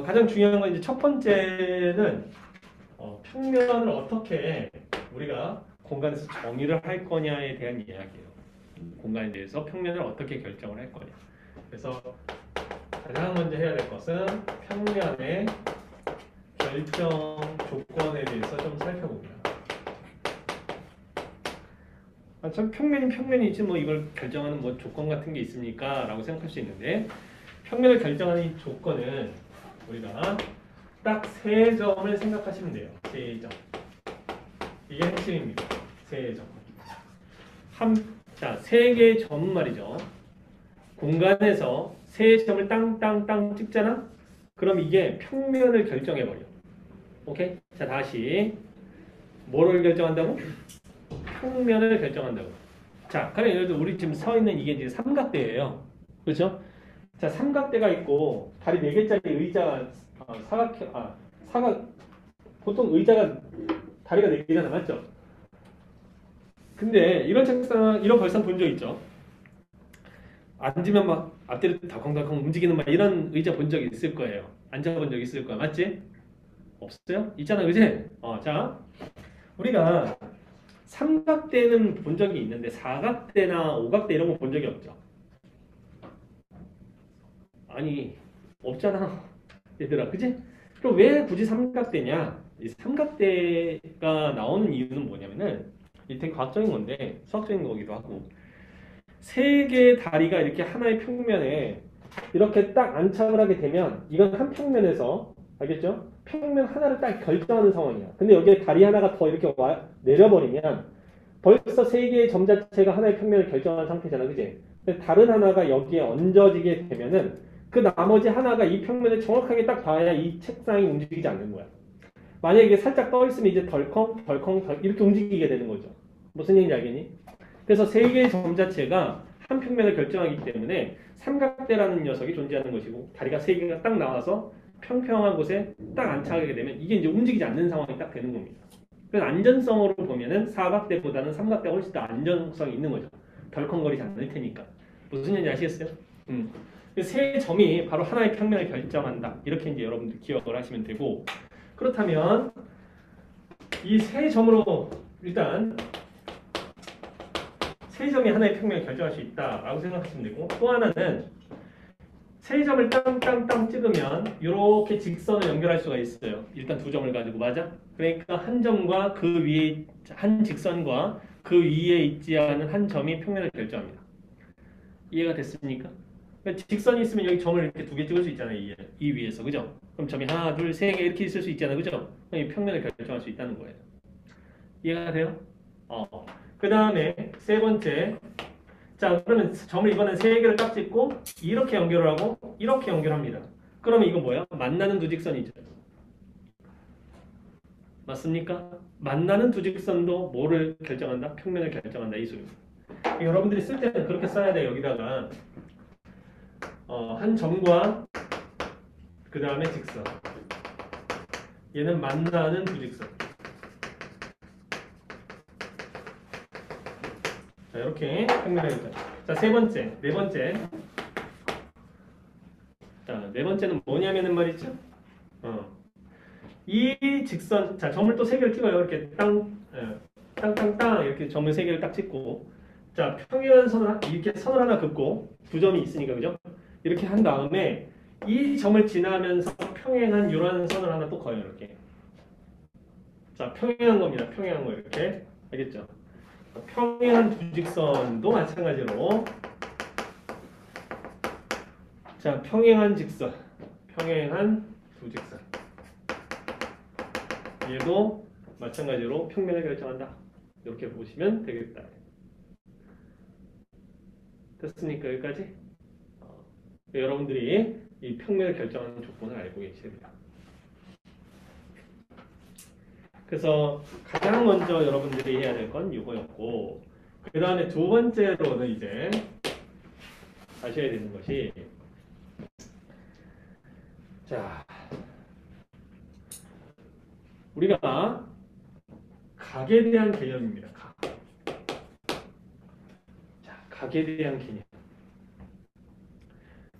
가장 중요한 건 이제 첫 번째는 평면을 어떻게 우리가 공간에서 정의를 할 거냐에 대한 이야기예요. 공간에 대해서 평면을 어떻게 결정을 할 거냐. 그래서 가장 먼저 해야 될 것은 평면의 결정 조건에 대해서 좀 살펴봅니다. 참 평면이지 뭐 이걸 결정하는 뭐 조건 같은 게 있습니까? 라고 생각할 수 있는데 평면을 결정하는 이 조건은 우리가 딱 세 점을 생각하시면 돼요. 세 점. 이게 핵심입니다. 세 점. 자, 세 개의 점 말이죠. 공간에서 세 점을 땅땅땅 찍잖아? 그럼 이게 평면을 결정해버려. 오케이? 자, 다시. 뭐를 결정한다고? 평면을 결정한다고. 자, 그럼 예를 들어 우리 지금 서 있는 이게 이제 삼각대예요. 그렇죠? 자, 삼각대가 있고 다리 4개짜리 의자 사각 보통 의자가 다리가 4개잖아. 맞죠? 근데 이런 책상 이런 벌상 본 적 있죠? 앉으면 막 앞뒤로 덜컹덜컹 움직이는 막 이런 의자 본 적 있을 거예요. 앉아본 적 있을 거야. 맞지? 없어요? 있잖아. 그지? 자, 우리가 삼각대는 본 적이 있는데 사각대나 오각대 이런 거 본 적이 없죠. 아니 없잖아 얘들아. 그지? 그럼 왜 굳이 삼각대냐? 이 삼각대가 나오는 이유는 뭐냐면은 이게 되게 과학적인 건데 수학적인 거기도 하고 세 개의 다리가 이렇게 하나의 평면에 이렇게 딱 안착을 하게 되면 이건 한 평면에서 알겠죠? 평면 하나를 딱 결정하는 상황이야. 근데 여기에 다리 하나가 더 이렇게 내려버리면 벌써 세 개의 점 자체가 하나의 평면을 결정한 상태잖아. 그지? 근데 다른 하나가 여기에 얹어지게 되면은 그 나머지 하나가 이 평면을 정확하게 딱 봐야 이 책상이 움직이지 않는 거야. 만약에 이게 살짝 떠 있으면 이제 덜컹 이렇게 움직이게 되는 거죠. 무슨 얘기인지 알겠니? 그래서 세 개의 점 자체가 한 평면을 결정하기 때문에 삼각대라는 녀석이 존재하는 것이고 다리가 세 개가 딱 나와서 평평한 곳에 딱 안착하게 되면 이게 이제 움직이지 않는 상황이 딱 되는 겁니다. 그래서 안전성으로 보면은 사각대보다는 삼각대가 훨씬 더 안전성이 있는 거죠. 덜컹거리지 않을 테니까. 무슨 얘기인지 아시겠어요? 세 점이 바로 하나의 평면을 결정한다. 이렇게 이제 여러분들 기억을 하시면 되고 그렇다면 이 세 점으로 일단 세 점이 하나의 평면을 결정할 수 있다라고 생각하시면 되고 또 하나는 세 점을 땅땅땅 찍으면 이렇게 직선을 연결할 수가 있어요. 일단 두 점을 가지고 맞아? 그러니까 한 점과 그 위에 한 직선과 그 위에 있지 않은 한 점이 평면을 결정합니다. 이해가 됐습니까? 그러니까 직선이 있으면 여기 점을 이렇게 2개 찍을 수 있잖아요. 이 위에서 그죠? 그럼 점이 하나, 둘, 세 개 이렇게 있을 수 있잖아요. 그죠? 그럼 이 평면을 결정할 수 있다는 거예요. 이해가 돼요? 그 다음에 세 번째. 자, 그러면 점을 이번엔 3개를 딱 찍고 이렇게 연결을 하고 이렇게 연결합니다. 그러면 이거 뭐야? 만나는 두 직선이죠. 맞습니까? 만나는 두 직선도 뭐를 결정한다? 평면을 결정한다. 이 소리입니다. 여러분들이 쓸 때는 그렇게 써야 돼요. 여기다가 한 점과 그 다음에 직선. 얘는 만나는 두 직선. 자, 이렇게 평면을 결정. 자, 네 번째. 자, 네 번째는 뭐냐면은 말이죠. 이 직선, 자, 점을 또 3개를 찍어요. 이렇게 땅땅땅 이렇게 점을 3개를 딱 찍고, 자, 평행한 선을 이렇게 선을 하나 긋고 두 점이 있으니까 그죠? 이렇게 한 다음에 이 점을 지나면서 평행한 이런 선을 하나 또 그어요. 이렇게. 자, 평행한 겁니다. 평행한 거 이렇게 알겠죠? 평행한 두 직선도 마찬가지로 자, 평행한 직선, 평행한 두 직선. 얘도 마찬가지로 평면을 결정한다. 이렇게 보시면 되겠다. 됐습니까? 여기까지? 여러분들이 이 평면을 결정하는 조건을 알고 계셔야 돼요. 그래서 가장 먼저 여러분들이 해야 될 건 이거였고 그 다음에 두 번째로는 이제 아셔야 되는 것이 자, 우리가 각에 대한 개념입니다. 각. 자, 각에 대한 개념.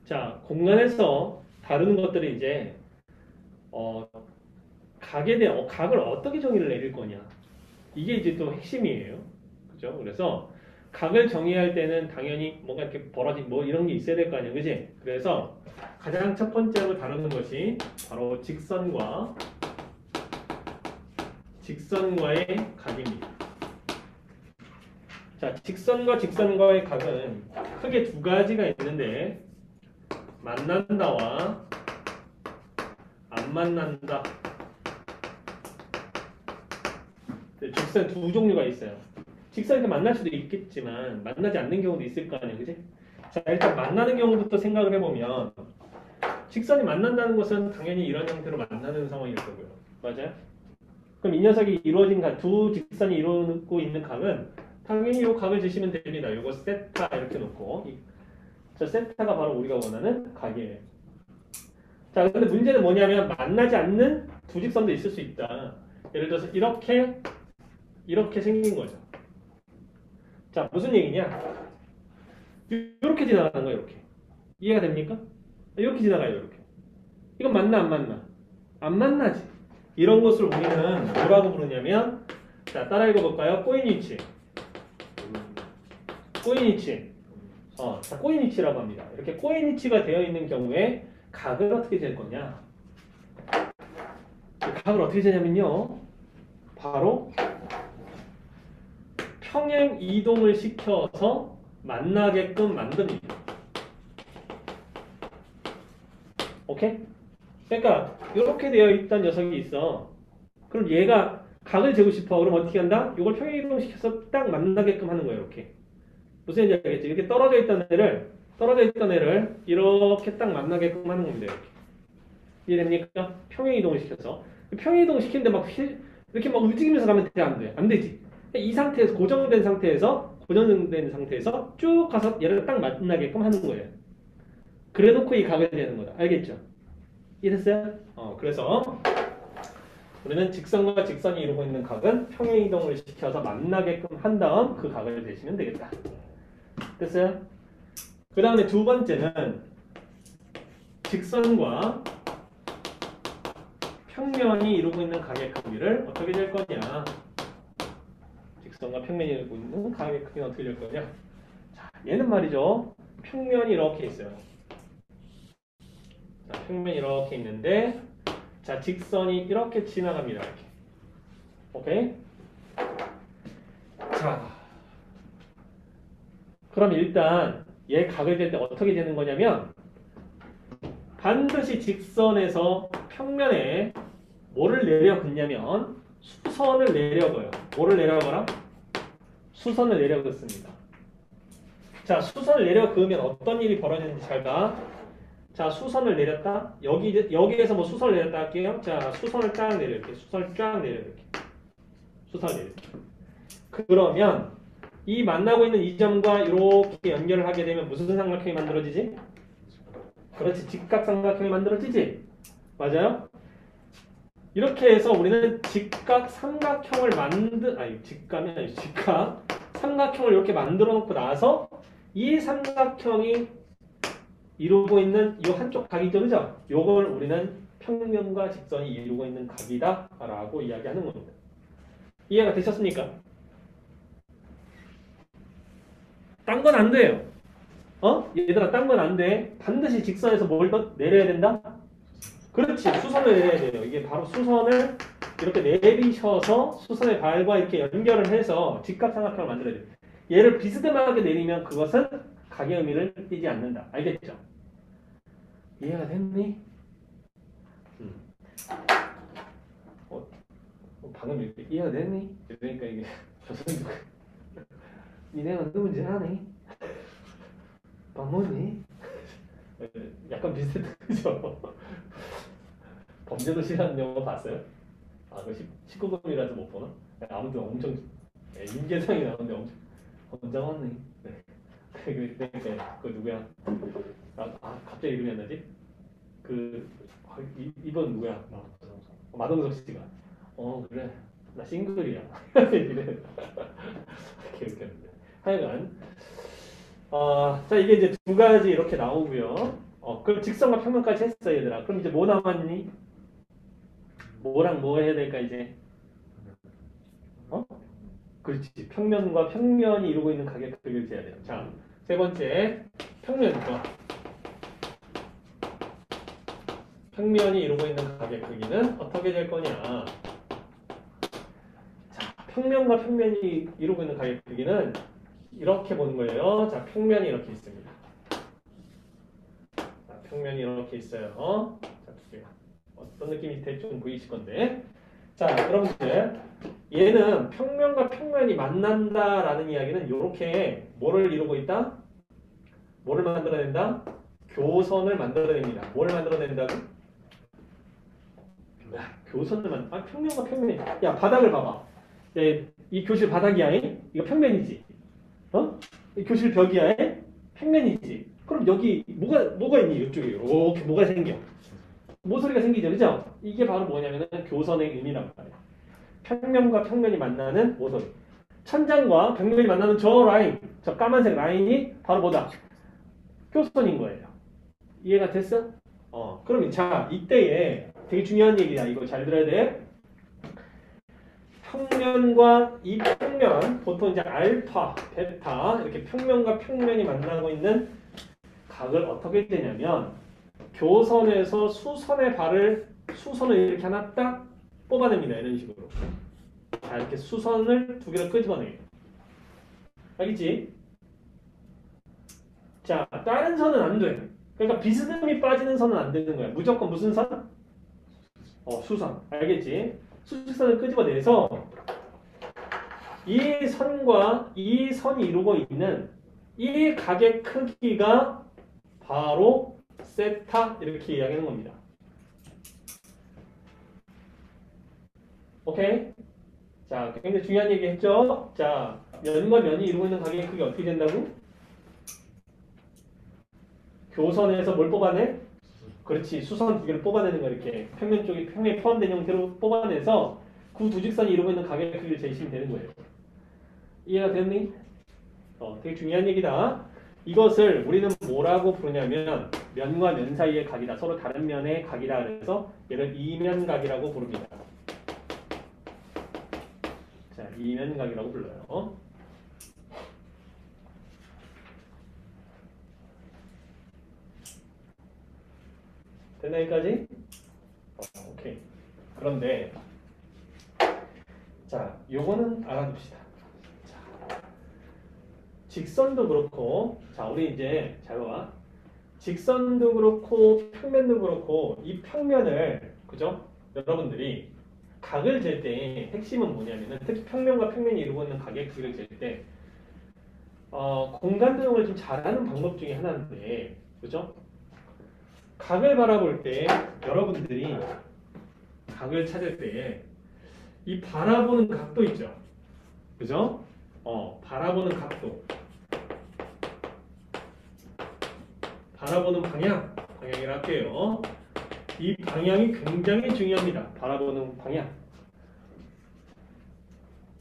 자, 공간에서 다루는 것들이 이제 어, 각에 대한 각을 어떻게 정의를 내릴 거냐. 이게 이제 또 핵심이에요. 그죠? 그래서 각을 정의할 때는 당연히 뭔가 이렇게 벌어진 뭐 이런 게 있어야 될 거 아니야. 그지? 그래서 가장 첫 번째로 다루는 것이 바로 직선과의 각입니다. 자, 직선과 직선과의 각은 크게 두 가지가 있는데 만난다와 안 만난다. 직선 두 종류가 있어요. 직선이 만날 수도 있겠지만 만나지 않는 경우도 있을 거 아니에요. 그지? 자, 일단 만나는 경우부터 생각을 해보면 직선이 만난다는 것은 당연히 이런 형태로 만나는 상황일 거고요. 맞아요? 그럼 이 녀석이 이루어진 두 직선이 이루고 있는 각은 당연히 이 각을 주시면 됩니다. 이거 세타 이렇게 놓고 저 세타가 바로 우리가 원하는 각이에요. 자, 근데 문제는 뭐냐면 만나지 않는 두 직선도 있을 수 있다. 예를 들어서 이렇게 생긴 거죠. 자, 무슨 얘기냐? 이렇게 지나가는 거예요. 이렇게. 이해가 됩니까? 이렇게 지나가요. 이렇게. 이건 맞나 안 맞나? 안 만나지. 이런 것을 우리는 뭐라고 부르냐면 자, 따라 읽어볼까요? 꼬인위치. 자, 꼬인위치라고 합니다. 이렇게 꼬인위치가 되어 있는 경우에 각을 어떻게 잴 거냐? 각을 어떻게 재냐면요. 바로 평행 이동을 시켜서 만나게끔 만듭니다. 오케이? 그러니까 이렇게 되어 있던 녀석이 있어. 그럼 얘가 각을 재고 싶어. 그럼 어떻게 한다? 이걸 평행 이동시켜서 딱 만나게끔 하는 거예요. 이렇게. 무슨 얘기인지 알겠지? 이렇게 떨어져 있던 애를 이렇게 딱 만나게끔 하는 겁니다. 이렇게. 이해됩니까? 평행 이동을 시켜서. 평행 이동 시키는데 막 이렇게 막 움직이면서 가면 돼? 안 돼? 안 되지. 이 상태에서 고정된 상태에서 쭉 가서 얘를 딱 만나게끔 하는 거예요. 그래놓고 이 각을 재는 거다. 알겠죠? 이해됐어요? 그래서 우리는 직선과 직선이 이루고 있는 각은 평행 이동을 시켜서 만나게끔 한 다음 그 각을 재시면 되겠다. 됐어요? 그 다음에 두 번째는 직선과 평면이 이루고 있는 각의 크기를 어떻게 될 거냐. 직선과 평면이 이루고 있는 각의 크기는 어떻게 될 거냐. 자, 얘는 말이죠. 평면이 이렇게 있어요. 자, 평면이 이렇게 있는데 자, 직선이 이렇게 지나갑니다. 이렇게. 오케이? 자, 그럼 일단 얘 각을 잴 때 어떻게 되는 거냐면 반드시 직선에서 평면에 뭐를 내려 긋냐면 수선을 내려 그어요. 뭐를 내려 그어라? 수선을 내려 긋습니다. 자, 수선을 내려 그으면 어떤 일이 벌어지는지 잘 봐. 자, 수선을 내렸다. 여기에서 뭐 수선을 내렸다 할게요. 자, 수선을 쫙 내려 이렇게. 수선을 쫙 내려 이렇게. 수선을 내려. 그러면 이 만나고 있는 이 점과 이렇게 연결을 하게 되면 무슨 삼각형이 만들어지지? 그렇지. 직각삼각형이 만들어지지? 맞아요? 이렇게 해서 우리는 직각 삼각형을 직각 삼각형을 이렇게 만들어 놓고 나서 이 삼각형이 이루고 있는 이 한쪽 각이죠. 그죠? 요걸 우리는 평면과 직선이 이루고 있는 각이다 라고 이야기하는 겁니다. 이해가 되셨습니까? 딴 건 안 돼요. 얘들아, 딴 건 안 돼. 반드시 직선에서 뭘 더 내려야 된다? 그렇지. 수선을 내려야 돼요. 이게 바로 수선을 이렇게 내리셔서 수선의 발과 이렇게 연결을 해서 직각삼각형을 만들어야 돼요. 얘를 비스듬하게 내리면 그것은 각의 의미를 띠지 않는다. 알겠죠? 이해가 됐니? 방금 이렇게 이해가 됐니? 그러니까 이게 조선이도 니네가 누군지 아니? 밥 먹니? 약간 비슷해. 그죠? 범죄도시라는 영화 봤어요? 그 19금이라서 못 보나? 아무튼 엄청 임계상이 나오는데 엄청 건장하네. 네. 그 누구야? 갑자기 이름이 안 나지? 이번 누구야? 마동석 씨가. 그래. 나 싱글이야. 이래. 기억했는데. 하여간 자, 이게 이제 두 가지 이렇게 나오고요. 그럼 직선과 평면까지 했어, 얘들아. 그럼 이제 뭐 남았니? 뭐랑 뭐 해야 될까 이제? 어? 그렇지. 평면과 평면이 이루고 있는 가격 크기를 재야 돼요. 자, 세 번째 평면과 평면이 이루고 있는 가격 크기는 어떻게 될 거냐? 자, 평면과 평면이 이루고 있는 가격 크기는 이렇게 보는 거예요. 자, 평면이 이렇게 있습니다. 자, 평면이 이렇게 있어요. 자, 두 개가. 어떤 느낌이 대충 보이실 건데. 자, 여러분들 얘는 평면과 평면이 만난다라는 이야기는 이렇게 뭐를 이루고 있다? 뭐를 만들어낸다? 교선을 만들어냅니다. 뭘 만들어낸다고? 교선을 평면과 평면. 야, 바닥을 봐봐. 이 교실 바닥이야. 이거 평면이지. 어? 이 교실 벽이야. 평면이지. 그럼 여기 뭐가 있니? 이쪽에 이렇게 뭐가 생겨? 모서리가 생기죠. 그죠? 이게 바로 뭐냐면은 교선의 의미란 말이야. 평면과 평면이 만나는 모서리. 천장과 벽면이 만나는 저 라인, 저 까만색 라인이 바로 뭐다? 교선인 거예요. 이해가 됐어? 그러면 자, 이때에 되게 중요한 얘기야. 이거 잘 들어야 돼. 평면과 이 평면, 보통 이제 알파, 베타 이렇게 평면과 평면이 만나고 있는 각을 어떻게 되냐면 교선에서 수선을 이렇게 하나 딱 뽑아냅니다. 이런 식으로. 자, 이렇게 수선을 두 개를 끄집어내요. 알겠지? 자, 다른 선은 안 돼. 그러니까 비스듬히 빠지는 선은 안 되는 거야. 무조건 무슨 선? 수선. 알겠지? 수직선을 끄집어내서 이 선과 이 선이 이루고 있는 이 각의 크기가 바로 세타 이렇게 이야기하는 겁니다. 오케이? 자, 굉장히 중요한 얘기 했죠? 자, 면과 면이 이루고 있는 각의 크기 어떻게 된다고? 교선에서 뭘 뽑아내? 그렇지. 수선 두 개를 뽑아내는 거 이렇게 평면 쪽이 평면에 포함된 형태로 뽑아내서 그 두 직선이 이루고 있는 각의 크기를 재시면 되는 거예요. 이해가 됐니? 되게 중요한 얘기다. 이것을 우리는 뭐라고 부르냐면 면과 면 사이의 각이다. 서로 다른 면의 각이다. 그래서 얘를 이면각이라고 부릅니다. 자, 이면각이라고 불러요. 됐나 여기까지? 오케이. 그런데 자, 요거는 알아둡시다. 자, 직선도 그렇고, 자, 우리 이제 잘 봐. 직선도 그렇고 평면도 그렇고 이 평면을 그죠? 여러분들이 각을 잴 때 핵심은 뭐냐면은 특히 평면과 평면이 이루고 있는 각의 크기를 잴 때 공간 도형을 좀 잘하는 방법 중에 하나인데 그죠? 각을 바라볼 때 여러분들이 각을 찾을 때 이 바라보는 각도 있죠. 그죠? 바라보는 각도. 바라보는 방향이라 할게요. 이 방향이 굉장히 중요합니다. 바라보는 방향.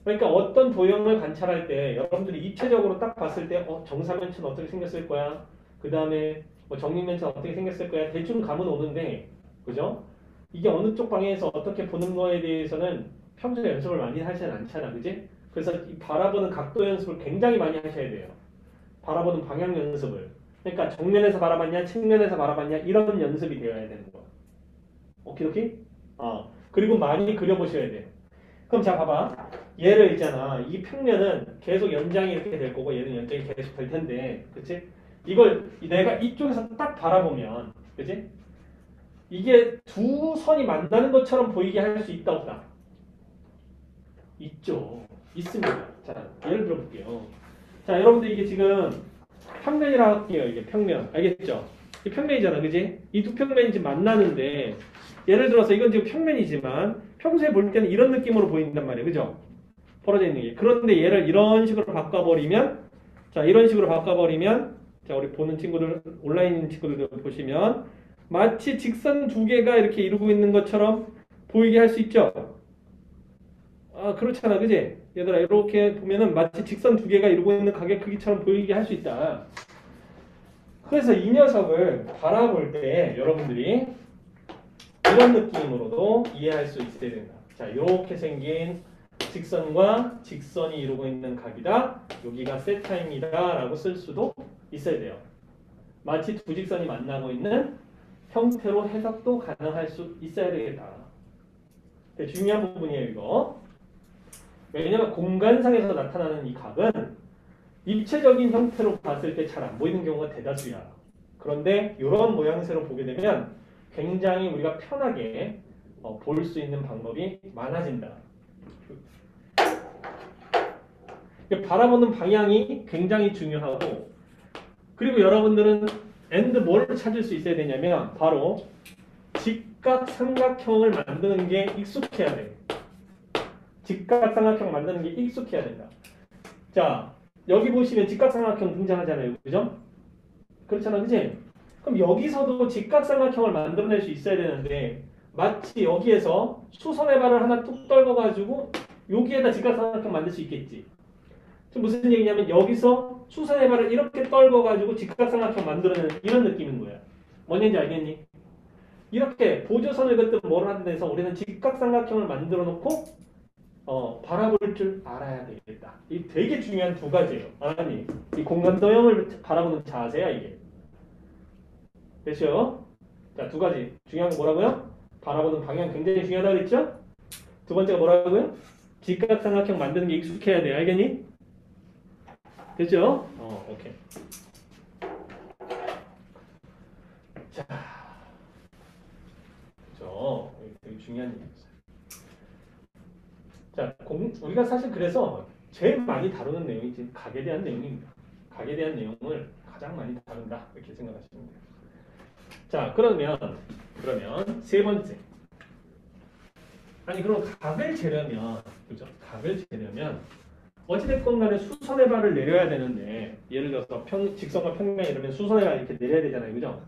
그러니까 어떤 도형을 관찰할 때 여러분들이 입체적으로 딱 봤을 때 정사면체는 어떻게 생겼을 거야. 그 다음에 정육면체는 어떻게 생겼을 거야. 대충 감은 오는데 그죠? 이게 어느 쪽 방향에서 어떻게 보는 거에 대해서는 평소에 연습을 많이 하시진 않잖아. 그지? 그래서 이 바라보는 각도 연습을 굉장히 많이 하셔야 돼요. 바라보는 방향 연습을. 그러니까 정면에서 바라봤냐, 측면에서 바라봤냐 이런 연습이 되어야 되는 거야. 오케이? 그리고 많이 그려보셔야 돼요. 그럼 자 봐봐. 얘를 있잖아. 이 평면은 계속 연장이 이렇게 될 거고 얘는 연장이 계속 될 텐데 그치? 이걸 내가 이쪽에서 딱 바라보면 그치? 이게 두 선이 만나는 것처럼 보이게 할 수 있다 없다? 있죠. 있습니다. 자, 예를 들어 볼게요. 자, 여러분들 이게 지금 평면이라고 할게요. 이게 평면. 알겠죠? 이 평면이잖아. 그지? 이 두 평면이 지금 만나는데 예를 들어서 이건 지금 평면이지만 평소에 볼 때는 이런 느낌으로 보인단 말이에요. 그죠? 벌어져 있는 게. 그런데 얘를 이런 식으로 바꿔버리면 자, 이런 식으로 바꿔버리면 자, 우리 보는 친구들, 온라인 친구들 보시면 마치 직선 두 개가 이렇게 이루고 있는 것처럼 보이게 할 수 있죠? 그렇잖아. 그지? 얘들아, 이렇게 보면은 마치 직선 두 개가 이루고 있는 각의 크기처럼 보이게 할 수 있다. 그래서 이 녀석을 바라볼 때 여러분들이 이런 느낌으로도 이해할 수 있어야 된다. 자, 이렇게 생긴 직선과 직선이 이루고 있는 각이다. 여기가 세타입니다. 라고 쓸 수도 있어야 돼요. 마치 두 직선이 만나고 있는 형태로 해석도 가능할 수 있어야 되겠다. 되게 중요한 부분이에요, 이거. 왜냐면 공간상에서 나타나는 이 각은 입체적인 형태로 봤을 때 잘 안 보이는 경우가 대다수야. 그런데 이런 모양새로 보게 되면 굉장히 우리가 편하게 볼 수 있는 방법이 많아진다. 바라보는 방향이 굉장히 중요하고, 그리고 여러분들은 뭘 찾을 수 있어야 되냐면 바로 직각삼각형을 만드는 게 익숙해야 돼. 직각삼각형 만드는 게 익숙해야 된다. 자, 여기 보시면 직각삼각형 등장하잖아요. 그죠? 그렇잖아, 그치? 그럼 여기서도 직각삼각형을 만들어낼 수 있어야 되는데 마치 여기에서 수선의 발을 하나 뚝 떨궈가지고 여기에다 직각삼각형 만들 수 있겠지. 지금 무슨 얘기냐면 여기서 수선의 발을 이렇게 떨궈가지고 직각삼각형 만들어내는 이런 느낌인 거야. 뭔지 알겠니? 이렇게 보조선을 긋든 뭘 하든 해서 우리는 직각삼각형을 만들어 놓고 바라볼 줄 알아야 되겠다. 이 되게 중요한 두 가지예요. 아니, 이 공간 도형을 바라보는 자세야 이게. 됐죠? 자, 두 가지. 중요한 거 뭐라고요? 바라보는 방향 굉장히 중요하다고 그랬죠? 두 번째가 뭐라고요? 직각삼각형 만드는 게 익숙해야 돼. 알겠니? 됐죠? 오케이. 자, 그죠? 되게 중요한 얘기였어요. 자, 우리가 사실 그래서 제일 많이 다루는 내용이 지금 각에 대한 내용입니다. 각에 대한 내용을 가장 많이 다룬다. 이렇게 생각하시면 돼요. 자, 그러면 세 번째. 아니, 그럼 각을 재려면, 그죠? 각을 재려면 어찌됐건 간에 수선의 발을 내려야 되는데, 예를 들어서 직선과 평면 이러면 수선의 발을 이렇게 내려야 되잖아요. 그죠?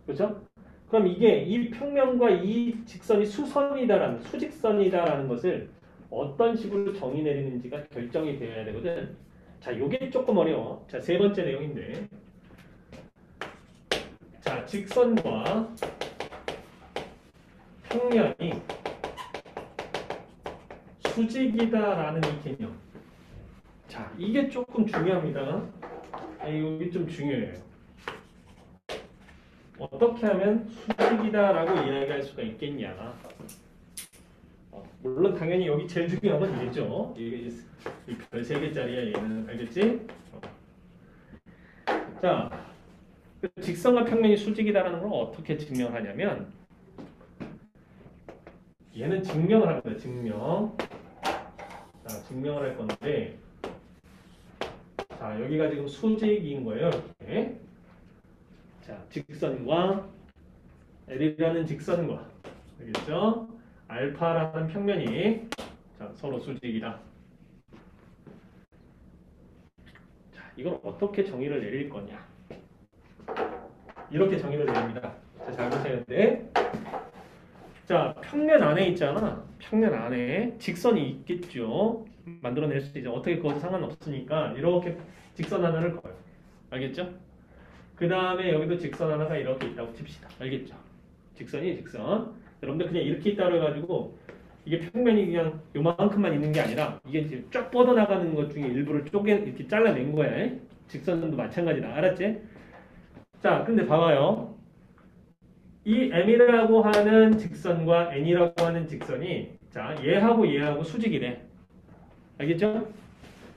그렇죠? 그럼 이게 이 평면과 이 직선이 수직선이다라는 것을 어떤 식으로 정의 내리는지가 결정이 되어야 되거든. 자, 요게 조금 어려워. 자, 세 번째 내용인데. 자, 직선과 평면이 수직이다라는 이 개념. 자, 이게 조금 중요합니다. 이게 좀 중요해요. 어떻게 하면 수직이다라고 이야기할 수가 있겠냐. 물론 당연히 여기 제일 중요한 건 이겠죠. 이 별 3개짜리야 얘는. 알겠지? 자, 직선과 평면이 수직이다라는 걸 어떻게 증명하냐면 얘는 증명을 할 거예요. 자, 증명을 할 건데, 자, 여기가 지금 수직인 거예요. 이렇게. 자, 직선과 L이라는 직선과, 알겠죠? 알파라는 평면이 자, 서로 수직이다. 자, 이걸 어떻게 정의를 내릴 거냐? 이렇게 정의를 내립니다. 자, 잘 보셔야 돼. 자, 평면 안에 있잖아. 평면 안에 직선이 있겠죠. 만들어낼 수 있죠. 어떻게 그것도 상관없으니까 이렇게 직선 하나를 그어요. 알겠죠? 그 다음에 여기도 직선 하나가 이렇게 있다고 칩시다. 알겠죠? 직선. 여러분들 그냥 이렇게 있다고 해가지고 이게 평면이 그냥 요만큼만 있는 게 아니라 이게 이제 쫙 뻗어나가는 것 중에 일부를 이렇게 잘라낸 거야. 직선도 마찬가지다. 알았지? 자, 근데 봐봐요. 이 M이라고 하는 직선과 N이라고 하는 직선이 자, 얘하고 수직이래. 알겠죠?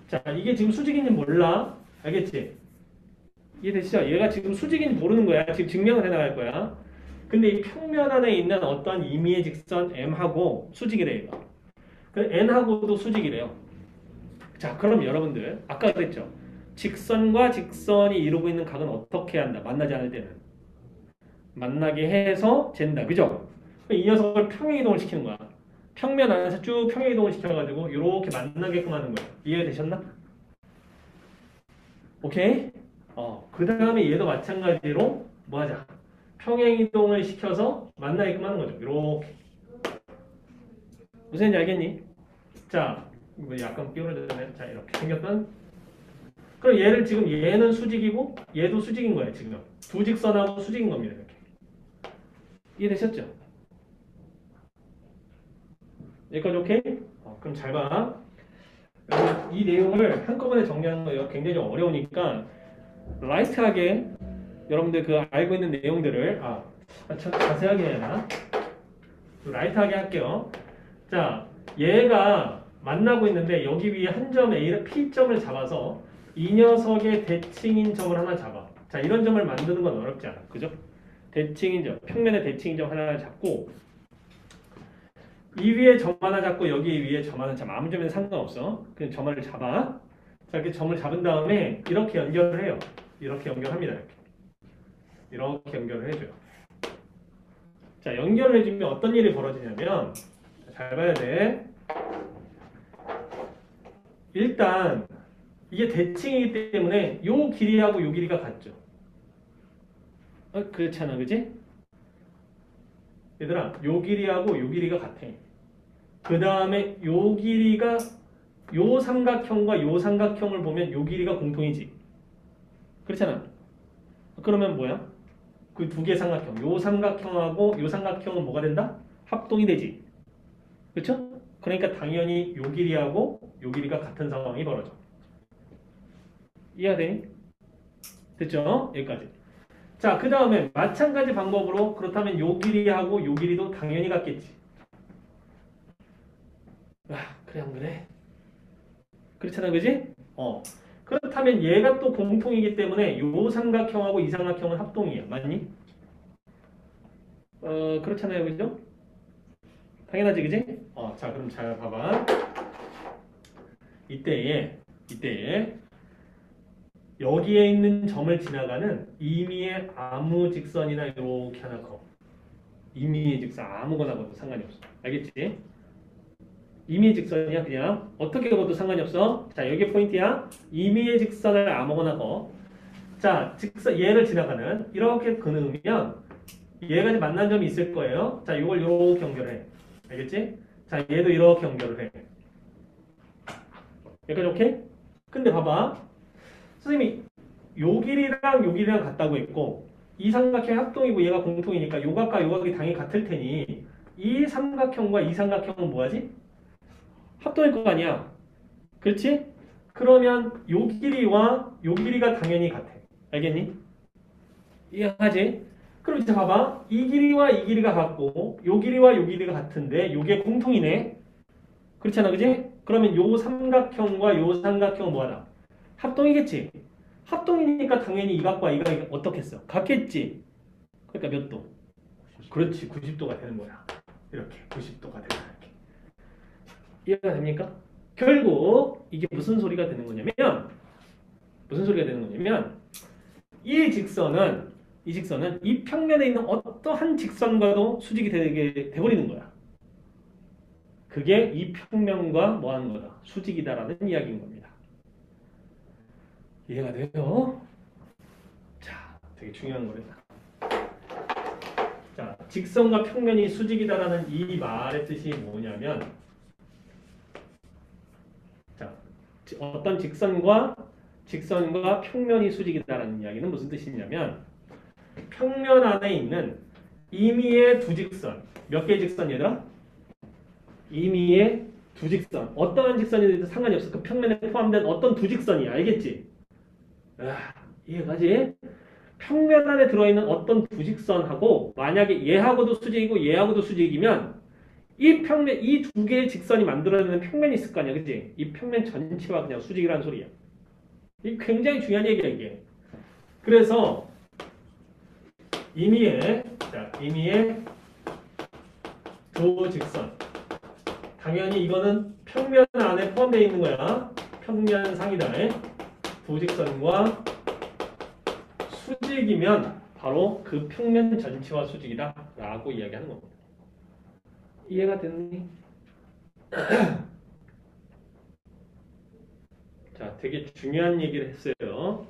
자, 이게 지금 수직인지 몰라. 알겠지? 이해되시죠? 얘가 지금 수직인지 모르는 거야. 지금 증명을 해나갈 거야. 근데 이 평면 안에 있는 어떤 임의의 직선 M하고 수직이래, 이거. N하고도 수직이래요. 자, 그럼 여러분들 아까 그랬죠? 직선과 직선이 이루고 있는 각은 어떻게 한다? 만나지 않을 때는. 만나게 해서 잰다. 그죠? 이 녀석을 평행이동을 시키는 거야. 평면 안에서 쭉 평행이동을 시켜가지고 이렇게 만나게끔 하는 거야. 이해되셨나? 오케이? 그 다음에 얘도 마찬가지로 뭐 하자? 평행이동을 시켜서 만나게끔 하는 거죠. 이렇게. 무슨 얘기인지 알겠니? 자, 이거 약간 끼워내잖아요. 자, 이렇게 생겼던. 그럼 얘를 지금 얘는 수직이고 얘도 수직인 거예요. 지금 두 직선하고 수직인 겁니다. 이렇게. 이해되셨죠? 여기까지 오케이? 그럼 잘 봐. 이 내용을 한꺼번에 정리하는 거 굉장히 좀 어려우니까 라이트하게 여러분들 그 알고 있는 내용들을 자세하게 해야 되나? 라이트하게 할게요. 자, 얘가 만나고 있는데 여기 위에 한 점 A, P점을 잡아서 이 녀석의 대칭인 점을 하나 잡아. 자, 이런 점을 만드는 건 어렵지 않아. 그죠? 대칭인 점, 평면의 대칭인 점 하나를 잡고 이 위에 점 하나 잡고 여기 위에 점 하나 잡아. 아무 점에는 상관없어. 그냥 점 하나를 잡아. 자, 이렇게 점을 잡은 다음에 이렇게 연결을 해요. 이렇게 연결합니다. 이렇게 연결을 해줘요. 자, 연결을 해주면 어떤 일이 벌어지냐면 잘 봐야 돼. 일단 이게 대칭이기 때문에 요 길이하고 요 길이가 같죠. 그렇잖아, 그지? 얘들아, 요 길이하고 요 길이가 같아. 그 다음에 요 길이가 요 삼각형과 요 삼각형을 보면 요 길이가 공통이지. 그렇잖아. 그러면 뭐야? 그 두 개 삼각형, 요 삼각형하고 요 삼각형은 뭐가 된다? 합동이 되지. 그렇죠? 그러니까 당연히 요 길이하고 요 길이가 같은 상황이 벌어져. 이해가 되니? 됐죠? 여기까지. 자, 그 다음에 마찬가지 방법으로 그렇다면 요 길이하고 요 길이도 당연히 같겠지. 그래 안 그래? 그렇잖아, 그지? 그렇다면 얘가 또 공통이기 때문에 요 삼각형하고 이 삼각형은 합동이야. 맞니? 그렇잖아요, 그죠? 당연하지, 그지? 자, 그럼 잘 봐봐. 이때에 여기에 있는 점을 지나가는 임의의 아무 직선이나 이렇게 하나 커. 임의의 직선 아무거나 봐도 상관이 없어. 알겠지? 임의의 직선이야 그냥. 어떻게 봐도 상관이 없어. 자, 여기 포인트야. 임의의 직선을 아무거나 거. 자, 직선 얘를 지나가는 이렇게 그으면 얘가 이제 만난 점이 있을 거예요. 자, 이걸 이렇게 연결해. 알겠지? 자, 얘도 이렇게 연결을 해. 여기까지 오케이? 근데 봐봐. 선생님이 요 길이랑 요 길이랑 같다고 했고 이 삼각형 합동이고 얘가 공통이니까 요 각과 요 각이 당연히 같을 테니 이 삼각형과 이 삼각형은 뭐하지? 합동일 거 아니야. 그렇지? 그러면 요 길이와 요 길이가 당연히 같아. 알겠니? 이해하지? 그럼 이제 봐봐. 이 길이와 이 길이가 같고 요 길이와 요 길이가 같은데 요게 공통이네. 그렇잖아, 그지? 그러면 요 삼각형과 요 삼각형은 뭐하다? 합동이겠지? 합동이니까 당연히 이 각과 이 각이 어떻겠어? 같겠지? 그러니까 몇 도? 그렇지, 90도가 되는 거야. 이렇게 90도가 되는 거야. 이해가 됩니까? 결국 이게 무슨 소리가 되는 거냐면 이 직선은 이 평면에 있는 어떠한 직선과도 수직이 되게 돼버리는 거야. 그게 이 평면과 뭐 하는 거다? 수직이다라는 이야기인 겁니다. 이해가 돼요? 자, 되게 중요한 거래요. 자, 직선과 평면이 수직이다라는 이 말의 뜻이 뭐냐면 자, 어떤 직선과 평면이 수직이다라는 이야기는 무슨 뜻이냐면 평면 안에 있는 임의의 두 직선 몇 개의 직선 얘들아? 임의의 두 직선 어떠한 직선이든 상관이 없어. 그 평면에 포함된 어떤 두 직선이 알겠지? 이해가지? 평면 안에 들어있는 어떤 두 직선하고 만약에 얘하고도 수직이고 얘하고도 수직이면 이 평면 이 두 개의 직선이 만들어내는 평면이 있을 거 아니야, 그치? 이 평면 전체와 그냥 수직이라는 소리야. 이 굉장히 중요한 얘기야 이게. 그래서 임의의 두 직선. 당연히 이거는 평면 안에 포함되어 있는 거야. 평면상이다. 두 직선과 수직이면 바로 그 평면 전체와 수직이다 라고 이야기하는 겁니다. 이해가 됐니? 자, 되게 중요한 얘기를 했어요.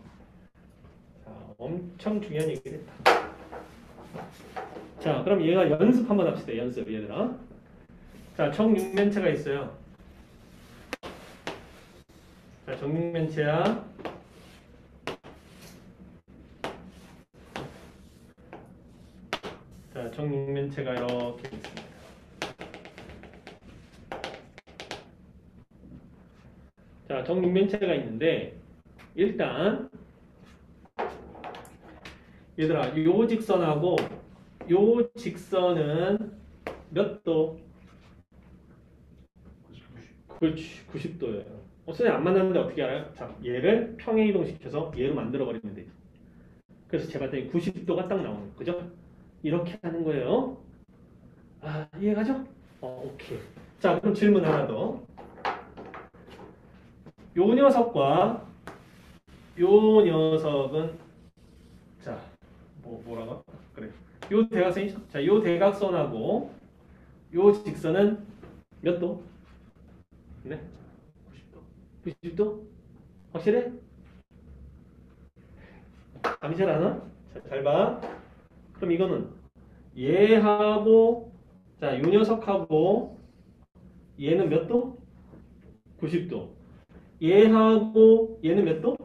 자, 엄청 중요한 얘기를 했다. 자, 그럼 얘가 연습 한번 합시다. 연습, 얘들아. 자, 정육면체가 있어요. 자, 정육면체야. 자, 정육면체가 이렇게 있습니다. 자, 정육면체가 있는데 일단 얘들아, 요 직선하고 요 직선은 몇 도? 그렇지, 90도예요. 선생님 안 만났는데 어떻게 알아요? 자, 얘를 평행 이동시켜서 얘로 만들어버리면 되죠. 그래서 제가 봤더니 90도가 딱 나오는 거죠. 그죠? 이렇게 하는 거예요. 아, 이해가죠? 오케이. 자, 그럼 질문 하나 더. 요 녀석과 요 녀석은 자, 뭐라고? 그래. 요 대각선이죠? 자, 요 대각선하고 요 직선은 몇 도? 네? 90도. 90도? 확실해? 감이 잘 안 와? 자, 잘 봐. 그럼 이거는 얘하고 자, 요 녀석하고 얘는 몇 도? 90도. 얘하고 얘는 몇 도?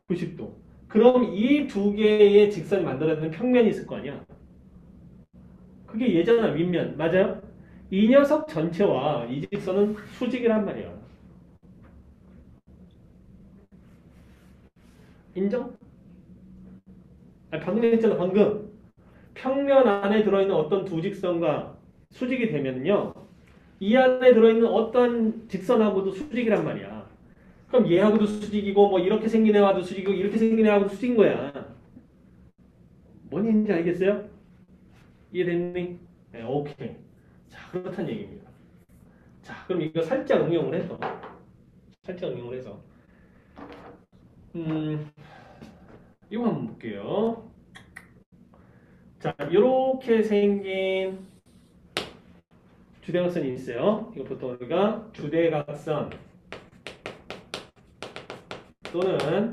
90도. 그럼 이 두 개의 직선이 만들어내는 평면이 있을 거 아니야? 그게 얘잖아, 윗면. 맞아요? 이 녀석 전체와 이 직선은 수직이란 말이야. 인정? 방금 했잖아, 방금. 평면 안에 들어있는 어떤 두 직선과 수직이 되면요. 이 안에 들어있는 어떤 직선하고도 수직이란 말이야. 그럼 얘하고도 수직이고 뭐 이렇게 생긴 애하고도 수직이고 이렇게 생긴 애하고도 수직인 거야. 뭔 얘기인지 알겠어요? 이해됐니? 네, 오케이. 자, 그렇다는 얘기입니다. 자, 그럼 이거 살짝 응용을 해서 이거 한번 볼게요. 자, 이렇게 생긴 주대각선이 있어요. 이거 보통 우리가 주대각선 또는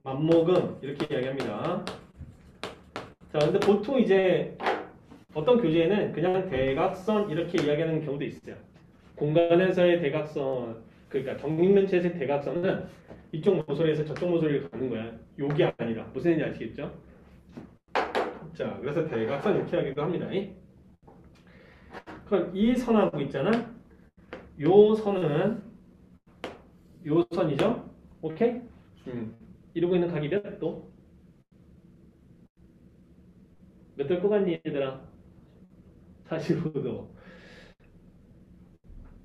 만모금 이렇게 이야기합니다. 자, 근데 보통 이제 어떤 교재에는 그냥 대각선 이렇게 이야기하는 경우도 있어요. 공간에서의 대각선, 그러니까 정육면체에서의 대각선은 이쪽 모서리에서 저쪽 모서리를 가는 거야. 요게 아니라. 무슨 얘기인지 아시겠죠? 자, 그래서 대각선 이렇게 하기도 합니다. 그럼 이 선하고 있잖아. 요 선은 요 선이죠. 오케이? 이루고 있는 각이 몇 도? 몇 도일 것 같니, 얘들아? 45도.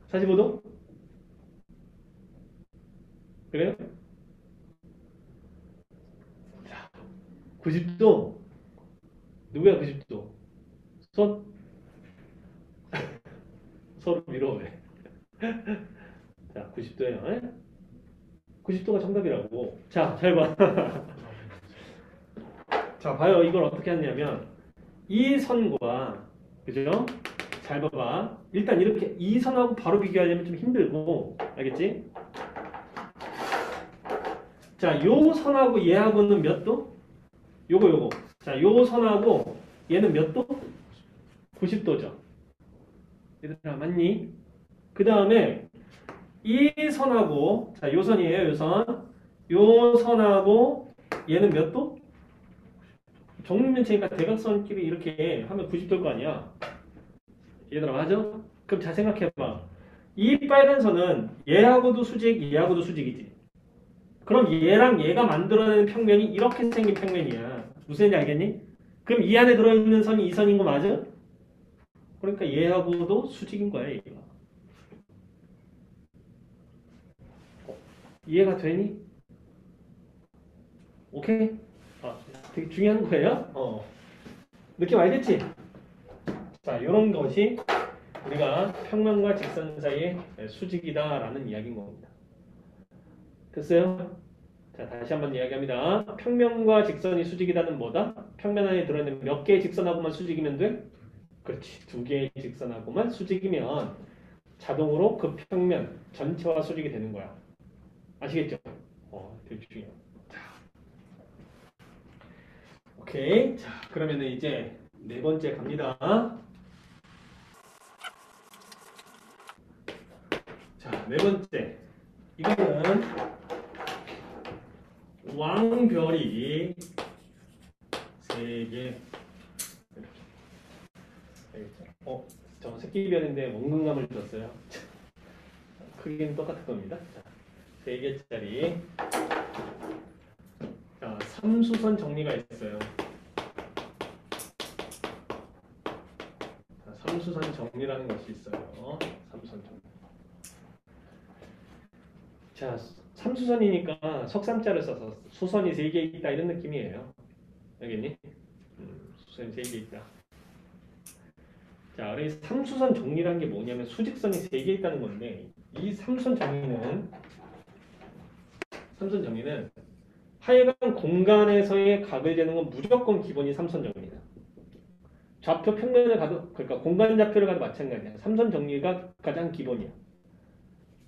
45도? 그래요? 자, 90도. 누구야, 90도? 손? 서로 밀어, 왜? 자, 90도예요. 90도가 정답이라고. 자, 잘 봐. 자, 봐요. 이걸 어떻게 하냐면 이 선과 그죠? 잘 봐봐. 일단 이렇게 이 선하고 바로 비교하려면 좀 힘들고 알겠지? 자, 요 선하고 얘하고는 몇 도? 요거. 자, 요 선하고 얘는 몇 도? 90도죠. 얘들아 맞니? 그 다음에 이 선하고 자, 요 선이에요. 요 선. 요 선하고 얘는 몇 도? 정육면체니까 대각선끼리 이렇게 하면 90도일 거 아니야. 얘들아 맞아? 그럼 잘 생각해봐. 이 빨간 선은 얘하고도 수직, 얘하고도 수직이지. 그럼 얘랑 얘가 만들어내는 평면이 이렇게 생긴 평면이야. 무슨 얘기인지 알겠니? 그럼 이 안에 들어있는 선이 이 선인 거 맞아? 그러니까 얘하고도 수직인 거야, 얘가. 이해가 되니? 오케이? 되게 중요한 거예요. 느낌 알겠지? 자, 이런 것이 우리가 평면과 직선 사이의 수직이다라는 이야기인 겁니다. 됐어요? 자, 다시 한번 이야기합니다. 평면과 직선이 수직이다는 뭐다? 평면 안에 들어있는 몇 개의 직선하고만 수직이면 돼? 그렇지. 두 개의 직선하고만 수직이면 자동으로 그 평면 전체와 수직이 되는 거야. 아시겠죠? 되게 중요해요. 자, 오케이. 자, 그러면은 이제 네 번째 갑니다. 자, 네 번째. 이거는 왕별이 3개. 알겠죠? 저 새끼별인데 원근감을 줬어요. 크기는 똑같을 겁니다. 자, 3개짜리. 자, 삼수선 정리가 있어요. 자, 삼수선 정리라는 것이 있어요. 삼수선 정리. 자, 삼수선이니까 석삼자를 써서 수선이 3개 있다 이런 느낌이에요. 알겠니? 수선이 3개 있다. 자, 그래서 삼수선 정리라는 게 뭐냐면 수직선이 3개 있다는 건데 이 삼수선 정리는 하여간 공간에서의 각을 재는 건 무조건 기본이 삼선 정리다. 좌표 평면을 가도 그러니까 공간 좌표를 가도 마찬가지야. 삼선 정리가 가장 기본이야.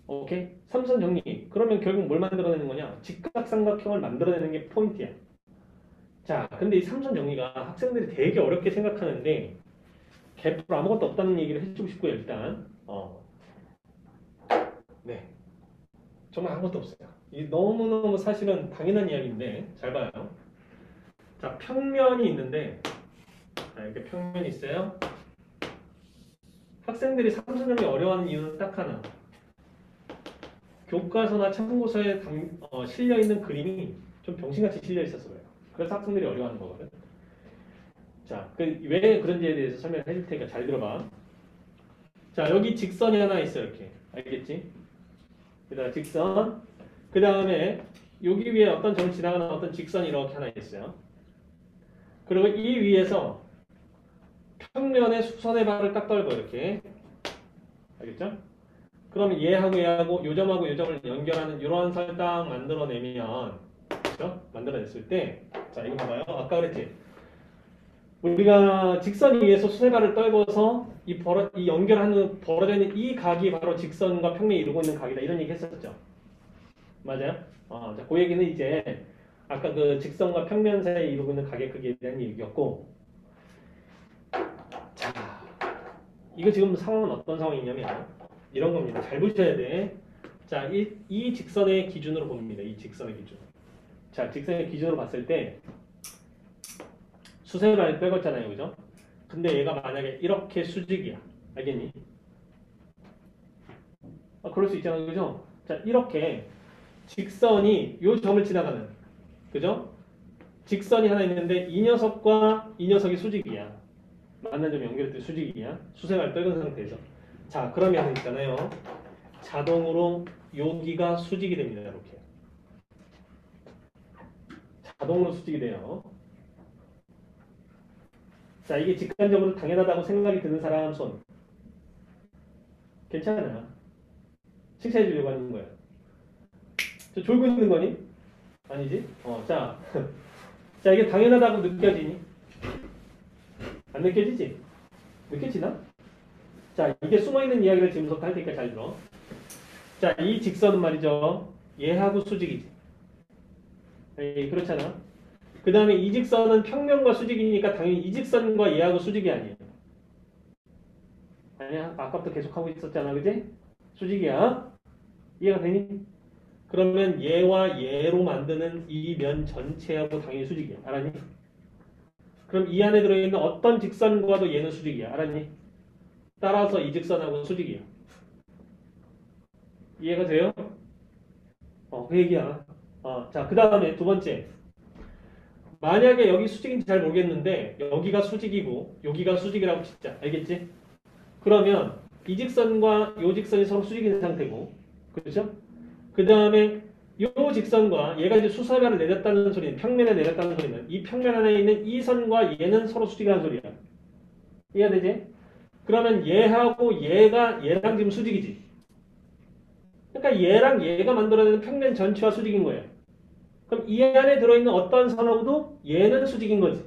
오케이? 삼선 정리. 그러면 결국 뭘 만들어내는 거냐? 직각삼각형을 만들어내는 게 포인트야. 자, 근데 이 삼선 정리가 학생들이 되게 어렵게 생각하는데 개뿔 아무것도 없다는 얘기를 해주고 싶고요. 일단 네, 정말 아무것도 없어요. 이 너무너무 사실은 당연한 이야기인데 잘 봐요. 자, 평면이 있는데 자, 이렇게 평면이 있어요. 학생들이 삼선 정리 어려워하는 이유는 딱 하나. 교과서나 참고서에 실려있는 그림이 좀 병신같이 실려있어서 그래요. 그래서 학생들이 어려워하는 거거든. 자, 왜 그런지에 대해서 설명을 해줄 테니까 잘 들어봐. 자, 여기 직선이 하나 있어. 이렇게. 알겠지? 그다음 직선. 그 다음에 여기 위에 어떤 점을 지나가는 어떤 직선이 이렇게 하나 있어요. 그리고 이 위에서 평면에 수선의 발을 딱 떨고 이렇게. 알겠죠? 그러면 얘하고 요 점하고 요 점을 연결하는 이러한 설 딱 만들어내면, 그렇죠? 만들어냈을 때, 자, 이거 봐봐요. 아까 그랬지? 우리가 직선 위에서 수세발을 떨궈서 이 연결하는 벌어져 있는 이 각이 바로 직선과 평면이 이루고 있는 각이다. 이런 얘기 했었죠. 맞아요? 자, 그 얘기는 이제 아까 그 직선과 평면 사이에 이루고 있는 각의 크기에 대한 얘기였고, 자, 이거 지금 상황은 어떤 상황이냐면 이런 겁니다. 잘 보셔야 돼. 자, 이 직선의 기준으로 봅니다. 이 직선의 기준. 자, 직선의 기준으로 봤을 때 수세발을 빼었잖아요. 그죠? 근데 얘가 만약에 이렇게 수직이야. 알겠니? 그럴 수 있잖아. 그죠? 자, 이렇게 직선이 요 점을 지나가는, 그죠? 직선이 하나 있는데 이 녀석과 이 녀석이 수직이야. 만난 점이 연결될 때 수직이야. 수세발 빼은 상태에서. 자, 그러면 있잖아요. 자동으로 여기가 수직이 됩니다. 이렇게. 자동으로 수직이 돼요. 자, 이게 직관적으로 당연하다고 생각이 드는 사람 손. 괜찮아. 칭찬해 주려고 하는 거야. 저 졸고 있는 거니? 아니지? 자. 자, 이게 당연하다고 느껴지니? 안 느껴지지? 느껴지나? 자, 이게 숨어있는 이야기를 지금부터 할 테니까 잘 들어. 자, 이 직선은 말이죠. 얘하고 수직이지. 에이, 그렇잖아. 그 다음에 이 직선은 평면과 수직이니까 당연히 이 직선과 얘하고 수직이 아니에요. 아니야? 아까부터 계속하고 있었잖아. 그지? 수직이야. 이해가 되니? 그러면 얘와 얘로 만드는 이 면 전체하고 당연히 수직이야. 알았니? 그럼 이 안에 들어있는 어떤 직선과도 얘는 수직이야. 알았니? 따라서 이 직선하고 수직이야. 이해가 돼요? 그 얘기야. 자, 그 다음에 두 번째. 만약에 여기 수직인지 잘 모르겠는데 여기가 수직이고 여기가 수직이라고 치자. 알겠지? 그러면 이 직선과 이 직선이 서로 수직인 상태고, 그렇죠? 그 다음에 이 직선과 얘가 이제 수사발을 내렸다는 소리는, 평면에 내렸다는 소리는 이 평면 안에 있는 이 선과 얘는 서로 수직이라는 소리야. 이해가 되지? 그러면 얘하고 얘랑 지금 수직이지. 그러니까 얘랑 얘가 만들어내는 평면 전체와 수직인 거예요. 그럼 이 안에 들어있는 어떤 선하고도 얘는 수직인 거지.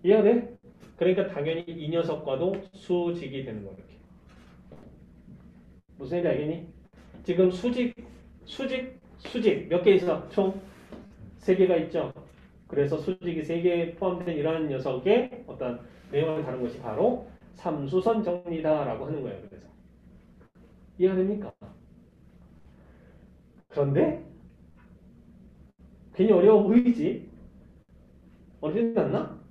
이해가 돼? 그러니까 당연히 이 녀석과도 수직이 되는 거야. 이렇게. 무슨 얘기인지 알겠니? 지금 수직 몇 개 있어? 총 3개가 있죠. 그래서 수직이 3개에 포함된 이러한 녀석의 어떤 내용을 다룬 것이 바로 삼수선 정리다라고 하는 거예요. 그래서 이해가 됩니까? 그런데 괜히 어려워 보이지? 어렵지 않나?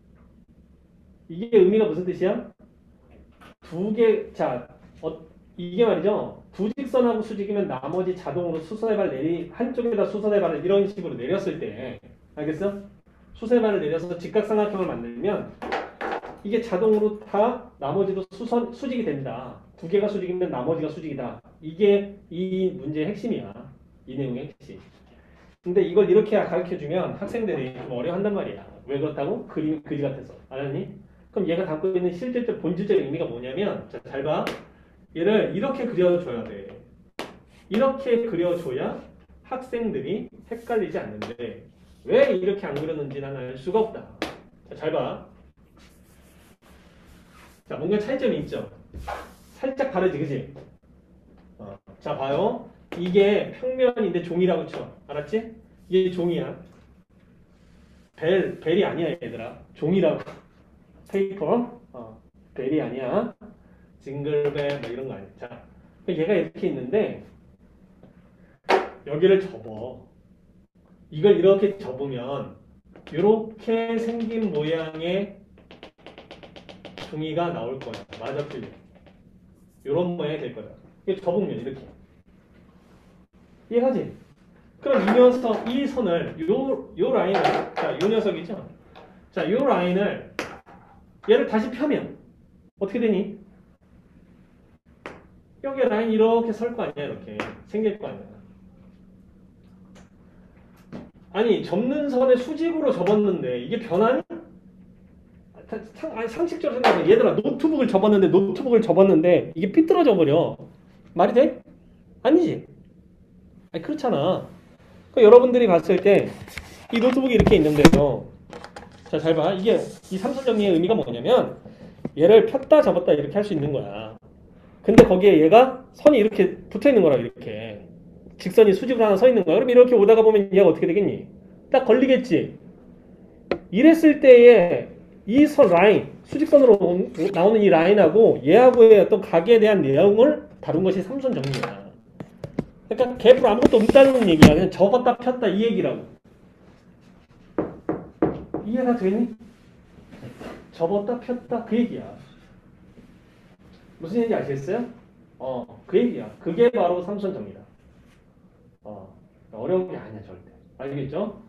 이게 의미가 무슨 뜻이야? 자, 이게 말이죠. 부직선하고 수직이면 나머지 자동으로 수선의 발 한쪽에다 수선의 발을 이런 식으로 내렸을 때, 알겠어? 수선의 발을 내려서 직각삼각형을 만들면 이게 자동으로 다 나머지도 수직이 된다. 두 개가 수직이면 나머지가 수직이다. 이게 이 문제의 핵심이야. 이 내용의 핵심. 근데 이걸 이렇게 가르쳐주면 학생들이 좀 어려워한단 말이야. 왜 그렇다고? 그림이 그지 같아서. 알았니? 그럼 얘가 담고 있는 실질적 본질적인 의미가 뭐냐면, 자, 잘 봐. 얘를 이렇게 그려줘야 돼. 이렇게 그려줘야 학생들이 헷갈리지 않는데 왜 이렇게 안 그렸는지 나는 알 수가 없다. 자, 잘 봐. 자, 뭔가 차이점이 있죠. 살짝 다르지, 그지? 자, 봐요. 이게 평면인데 종이라고 쳐. 알았지? 이게 종이야. 벨이 아니야, 얘들아. 종이라고. 페이퍼. 벨이 아니야. 징글벨 뭐 이런 거 아니야. 자, 얘가 이렇게 있는데 여기를 접어. 이걸 이렇게 접으면 이렇게 생긴 모양의 종이가 나올 거야. 맞아, 틀려. 이런 모양이 될 거야. 이게 접으면 이렇게. 이해가지? 그럼 이 선을, 요 라인을, 자, 요 녀석이죠? 자, 요 라인을, 얘를 다시 펴면, 어떻게 되니? 여기 라인 이렇게 설 거 아니야, 이렇게. 생길 거 아니야. 아니, 접는 선에 수직으로 접었는데, 이게 변하니? 상식적으로 생각해. 얘들아, 노트북을 접었는데, 이게 삐뚤어져 버려. 말이 돼? 아니지? 아니, 그렇잖아. 그러니까 여러분들이 봤을 때 이 노트북이 이렇게 있는데요. 자, 잘 봐. 이게 이 삼선 정리의 의미가 뭐냐면 얘를 폈다 접었다 이렇게 할 수 있는 거야. 근데 거기에 얘가 선이 이렇게 붙어 있는 거라 이렇게. 직선이 수직으로 하나 서 있는 거야. 그럼 이렇게 오다가 보면 얘가 어떻게 되겠니? 딱 걸리겠지. 이랬을 때에 이 선 라인, 수직선으로 나오는 이 라인하고 얘하고의 어떤 각에 대한 내용을 다룬 것이 삼선 정리야. 그러니까 갭으로 아무것도 없다는 얘기야. 그냥 접었다 폈다 이 얘기라고. 이해가 되니? 접었다 폈다 그 얘기야. 무슨 얘기인지 아시겠어요? 그 얘기야. 그게 바로 삼선 정리다. 어려운 게 아니야 절대. 알겠죠?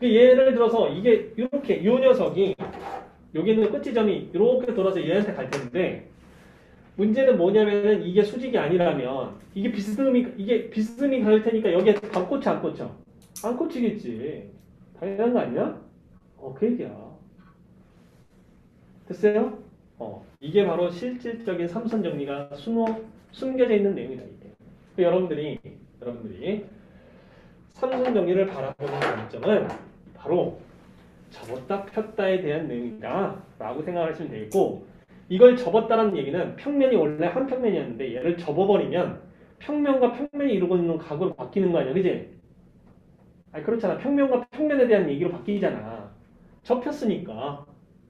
예를 들어서 이게 이렇게 요 녀석이 여기 있는 끝지점이 이렇게 돌아서 얘한테 갈 텐데 문제는 뭐냐면은 이게 수직이 아니라면 이게 비스듬히 갈 테니까 여기에 안 꽂혀 안 꽂혀? 안 꽂히겠지. 당연한 거 아니야? 그 얘기야. 됐어요? 이게 바로 실질적인 삼선 정리가 숨겨져 있는 내용이다. 이게. 여러분들이 삼선 정리를 바라보는 관점은 바로 접었다 폈다에 대한 내용이다 라고 생각하시면 되겠고 이걸 접었다는 얘기는 평면이 원래 한 평면이었는데 얘를 접어버리면 평면과 평면이 이루고 있는 각으로 바뀌는 거 아니야, 그지? 아니 그렇잖아. 평면과 평면에 대한 얘기로 바뀌잖아. 접혔으니까.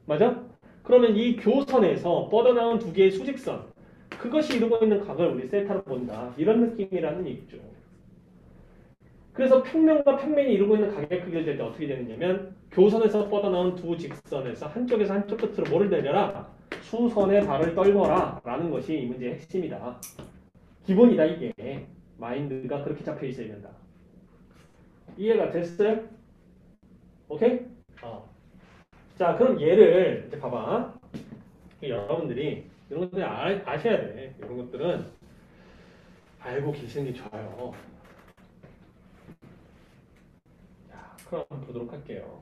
맞아? 그러면 이 교선에서 뻗어나온 두 개의 수직선 그것이 이루고 있는 각을 우리 세타로 본다. 이런 느낌이라는 얘기죠. 그래서 평면과 평면이 이루고 있는 각의 크기를 잴 때 어떻게 되느냐면 교선에서 뻗어나온 두 직선에서 한쪽에서 한쪽 끝으로 뭐를 내려라? 수선의 발을 떨궈라 라는 것이 이 문제의 핵심이다. 기본이다 이게. 마인드가 그렇게 잡혀 있어야 된다. 이해가 됐어요? 오케이? 자, 그럼 얘를 이제 봐봐. 여러분들이 이런 것들 아셔야 돼. 이런 것들은 알고 계시는 게 좋아요. 자, 그럼 보도록 할게요.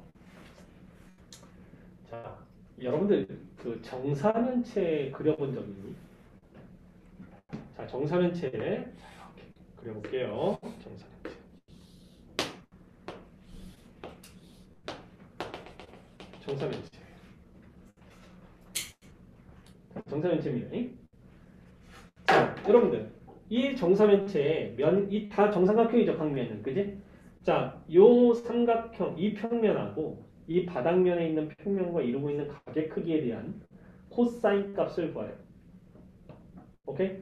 자, 여러분들 그 정사면체 그려본 적 있니? 자, 정사면체 이렇게 그려볼게요. 정사면체입니다. 자, 여러분들 이 정사면체의 이 다 정삼각형이죠, 각면은, 그지? 자, 요 삼각형 이 평면하고 이 바닥면에 있는 평면과 이루고 있는 각의 크기에 대한 코사인 값을 구해요. 오케이?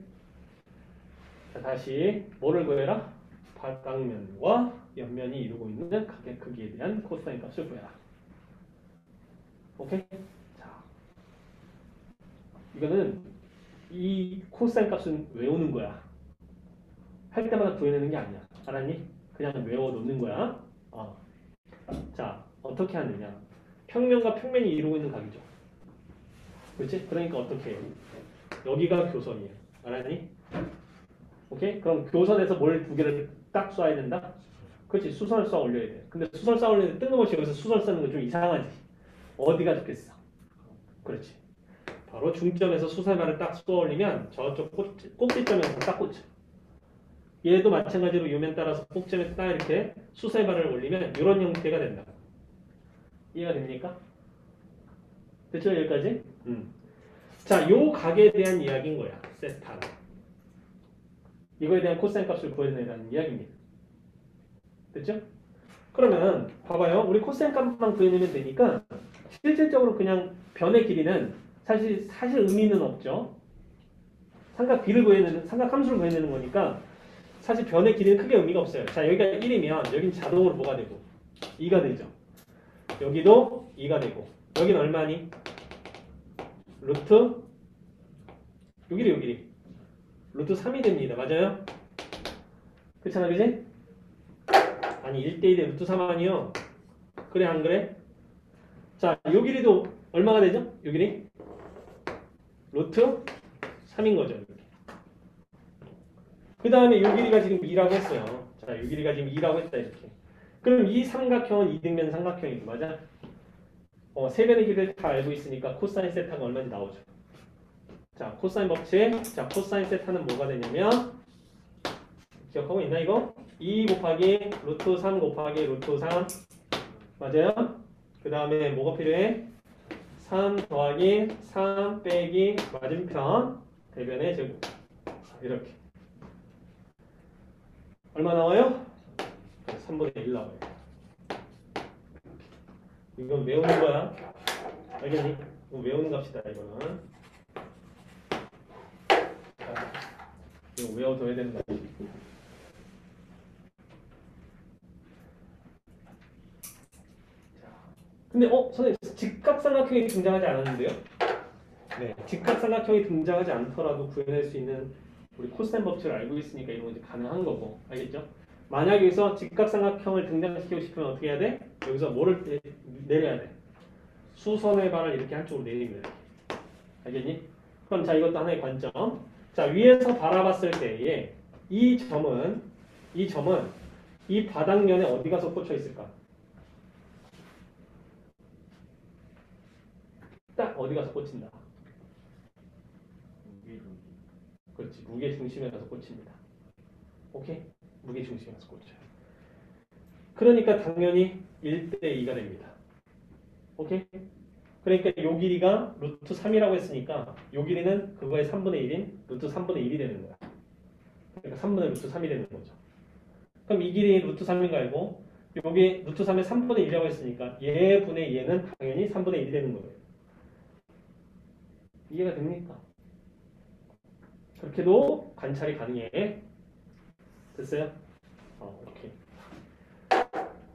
자, 다시 뭐를 구해라? 바닥면과 옆면이 이루고 있는 각의 크기에 대한 코사인 값을 구해라. 오케이? 자, 이거는 이 코사인 값은 외우는 거야. 할 때마다 구해내는 게 아니야. 알았니? 그냥 외워놓는 거야. 자, 어떻게 하느냐. 평면과 평면이 이루고 있는 각이죠. 그렇지? 그러니까 어떻게 해요? 여기가 교선이에요. 알았니? 오케이? 그럼 교선에서 뭘 두 개를 딱 쏴야 된다? 그렇지. 수선을 쏴 올려야 돼. 근데 수선을 쏴 올리는데 뜬금없이 여기서 수선 쓰는 거 좀 이상하지? 어디가 좋겠어? 그렇지. 바로 중점에서 수선발을 딱 쏘아 올리면 저쪽 꼭지점에서 딱 꽂혀. 얘도 마찬가지로 요면 따라서 꼭지점에 딱 이렇게 수선발을 올리면 이런 형태가 된다. 이해가 됩니까? 됐죠? 여기까지? 자, 요 각에 대한 이야기인 거야. 세타. 이거에 대한 코사인 값을 구해내라는 이야기입니다. 됐죠? 그러면 봐봐요. 우리 코사인 값만 구해내면 되니까 실질적으로 그냥 변의 길이는 사실 의미는 없죠. 삼각 B를 구해내는, 삼각 함수를 구해내는 거니까 사실 변의 길이는 크게 의미가 없어요. 자, 여기가 1이면 여긴 자동으로 뭐가 되고 2가 되죠. 여기도 2가 되고 여긴 얼마니? 루트 요 길이 루트 3이 됩니다. 맞아요? 그렇잖아, 그지? 아니 1대1에 루트 3 아니요? 그래 안 그래? 자, 요 길이도 얼마가 되죠? 요 길이? 루트 3인 거죠. 그 다음에 요 길이가 지금 2라고 했어요. 자, 요 길이가 지금 2라고 했다 이렇게. 그럼 이 삼각형은 이등변 삼각형이고 맞아? 세변의 길이를 다 알고 있으니까 코사인 세타가 얼마인지 나오죠. 자, 코사인 법칙. 자, 코사인 세타는 뭐가 되냐면 기억하고 있나 이거? 2 곱하기 루트 3 곱하기 루트 3 맞아요? 그 다음에 뭐가 필요해? 3 더하기 3 빼기 맞은편 대변의 제곱. 이렇게 얼마 나와요? 3분의 1 나와요. 이건 외우는 거야. 알겠니? 이거 외우는 값이다 이거는. 자, 이거 외워둬야 된다. 근데 선생님 직각삼각형이 등장하지 않았는데요? 네, 직각삼각형이 등장하지 않더라도 구해낼 수 있는 우리 코사인 법칙을 알고 있으니까 이런 건 이제 가능한 거고 알겠죠? 만약 여기서 직각삼각형을 등장시키고 싶으면 어떻게 해야 돼? 여기서 뭐를 내려야 돼? 수선의 발을 이렇게 한쪽으로 내립니다. 알겠니? 그럼 자 이것도 하나의 관점. 자 위에서 바라봤을 때에 이 점은 이 바닥면에 어디 가서 꽂혀 있을까? 딱 어디 가서 꽂힌다. 그렇지. 무게 중심에 가서 꽂힙니다. 오케이? 무게 중심에 가서 꽂혀요. 그러니까 당연히 1대2가 됩니다. 오케이? 그러니까 요 길이가 루트 3이라고 했으니까 요 길이는 그거의 3분의 1인 루트 3분의 1이 되는 거야. 그러니까 3분의 루트 3이 되는 거죠. 그럼 이 길이 루트 3인 거 알고 여기 루트 3의 3분의 1이라고 했으니까 얘분의 얘는 당연히 3분의 1이 되는 거예요. 이해가 됩니까? 그렇게도 관찰이 가능해. 됐어요? 오케이.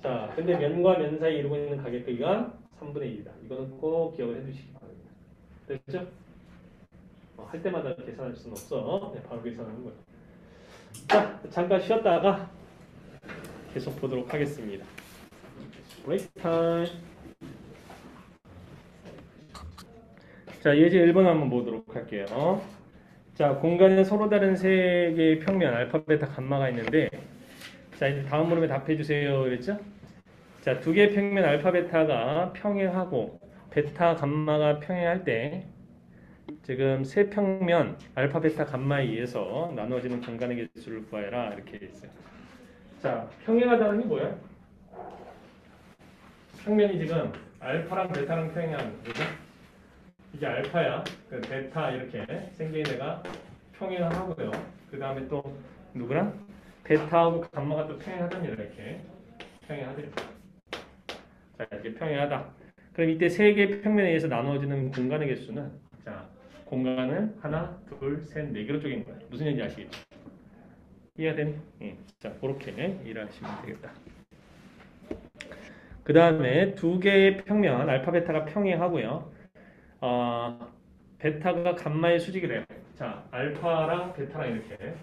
자, 근데 면과 면 사이 이루고 있는 가격 크기가 3분의 1이다. 이거는 꼭 기억을 해두시기 바랍니다. 됐죠? 할 때마다 계산할 수는 없어. 네, 바로 계산하는 거예요. 자, 잠깐 쉬었다가 계속 보도록 하겠습니다. 브레이크 타임. 자, 예제 1번 한번 보도록 할게요. 자, 공간에 서로 다른 세 개의 평면 알파, 베타, 감마가 있는데 자, 이제 다음 물음에 답해 주세요. 그랬죠? 자, 두 개의 평면 알파, 베타가 평행하고 베타, 감마가 평행할 때 지금 세 평면 알파, 베타, 감마에 의해서 나누어지는 공간의 개수를 구하여라 이렇게 돼 있어요. 자, 평행하다는 게 뭐야? 평면이 지금 알파랑 베타랑 평행하는 거죠? 이게 알파야. 그 베타 이렇게 생긴 애가 평행하고요. 그 다음에 또 누구랑? 베타하고 감마가 또 평행하답니다. 이렇게 평행하대요. 자, 이렇게 평행하다. 그럼 이때 세 개의 평면에 의해서 나누어지는 공간의 개수는 자, 공간을 하나, 둘, 셋, 네 개로 쪼갠 거야. 무슨 얘기인지 아시겠죠? 이해가 되니? 예. 자, 그렇게 일하시면 되겠다. 그 다음에 두 개의 평면 알파, 베타가 평행하고요. 베타가 감마의 수직이래요. 자, 알파랑 베타랑 이렇게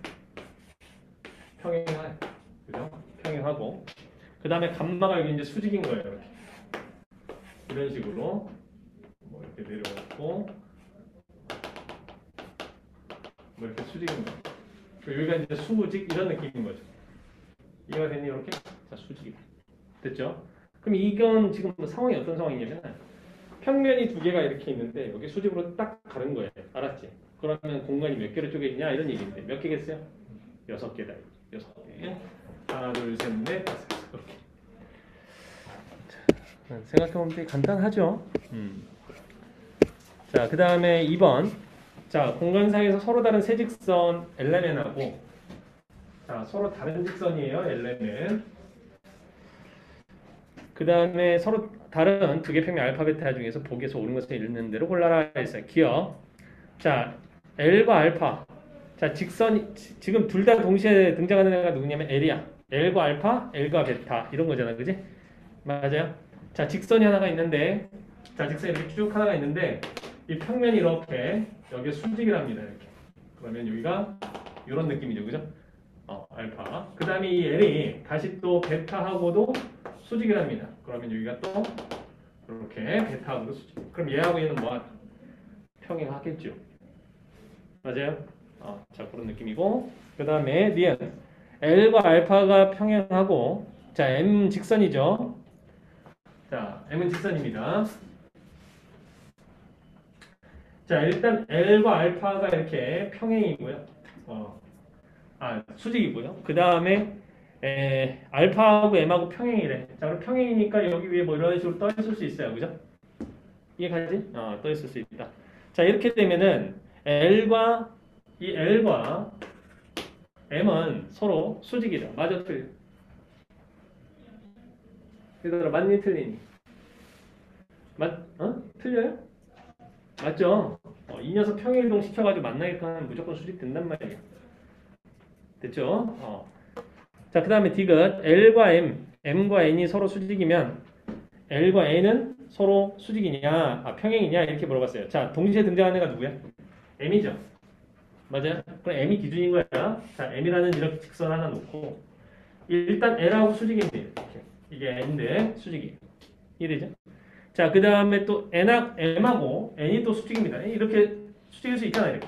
평행해. 그죠? 평행하고. 그 다음에 감마가 여기 이제 수직인 거예요. 이렇게. 이런 식으로. 뭐 이렇게 내려오고. 뭐 이렇게 수직인 거예요. 여기가 이제 수직 이런 느낌인 거죠. 이해가 됐니? 이렇게? 자, 수직이다. 됐죠? 그럼 이건 지금 상황이 어떤 상황이냐면 평면이 두 개가 이렇게 있는데 여기 수직으로 딱 가는 거예요. 알았지? 그러면 공간이 몇 개로 쪼개 있냐? 이런 얘기인데 몇 개겠어요? 6개다. 6개. 하나, 둘, 셋, 넷, 다섯. 이렇게. 생각해보면 되게 간단하죠? 자, 그 다음에 2번. 자, 공간상에서 서로 다른 세 직선 LMN하고 자, 서로 다른 직선이에요. LMN. 그 다음에 서로 다른 두 개 평면 알파 베타 중에서 보기에서 옳은 것을 읽는 대로 골라라 했어요. 기억. 자, L과 알파. 자, 직선이 지금 둘 다 동시에 등장하는 애가 누구냐면 L이야. L과 알파, L과 베타 이런 거잖아, 그지? 맞아요. 자, 직선이 하나가 있는데, 자, 직선이 이렇게 쭉 하나가 있는데 이 평면이 이렇게 여기 수직이랍니다. 이렇게. 그러면 여기가 이런 느낌이죠, 그죠? 알파. 그 다음에 이 L이 다시 또 베타하고도 수직이랍니다. 그러면 여기가 또 이렇게 베타하고도 수직. 그럼 얘하고 얘는 뭐야? 평행하겠죠. 맞아요? 자, 그런 느낌이고. 그 다음에 니은 L과 알파가 평행하고 자, M 직선이죠. 자, M은 직선입니다. 자, 일단 L과 알파가 이렇게 평행이고요. 수직이고요. 그 다음에 알파하고 M하고 평행이래. 자, 그럼 평행이니까 여기 위에 뭐 이런 식으로 떠 있을 수 있어요. 그죠? 이해가지? 떠 있을 수 있다. 자, 이렇게 되면은 L과 M은 서로 수직이다. 맞아, 틀려? 얘들아, 맞니, 틀리니? 틀려요? 맞죠? 이 녀석 평행이동 시켜가지고 만나게끔 하면 무조건 수직 된단 말이에요. 됐죠? 자, 그 다음에 디귿 L과 M과 N이 서로 수직이면 L과 N은 서로 수직이냐, 평행이냐 이렇게 물어봤어요. 자, 동시에 등장하는 애가 누구야? M이죠. 맞아요? 그럼 M이 기준인 거야. 자, M이라는 이렇게 직선 하나 놓고 일단 L하고 수직인데 이렇게. 이게 N인데 수직이. 이해되죠? 자, 그 다음에 또 M하고 N이 또 수직입니다. 이렇게 수직일 수 있잖아, 이렇게.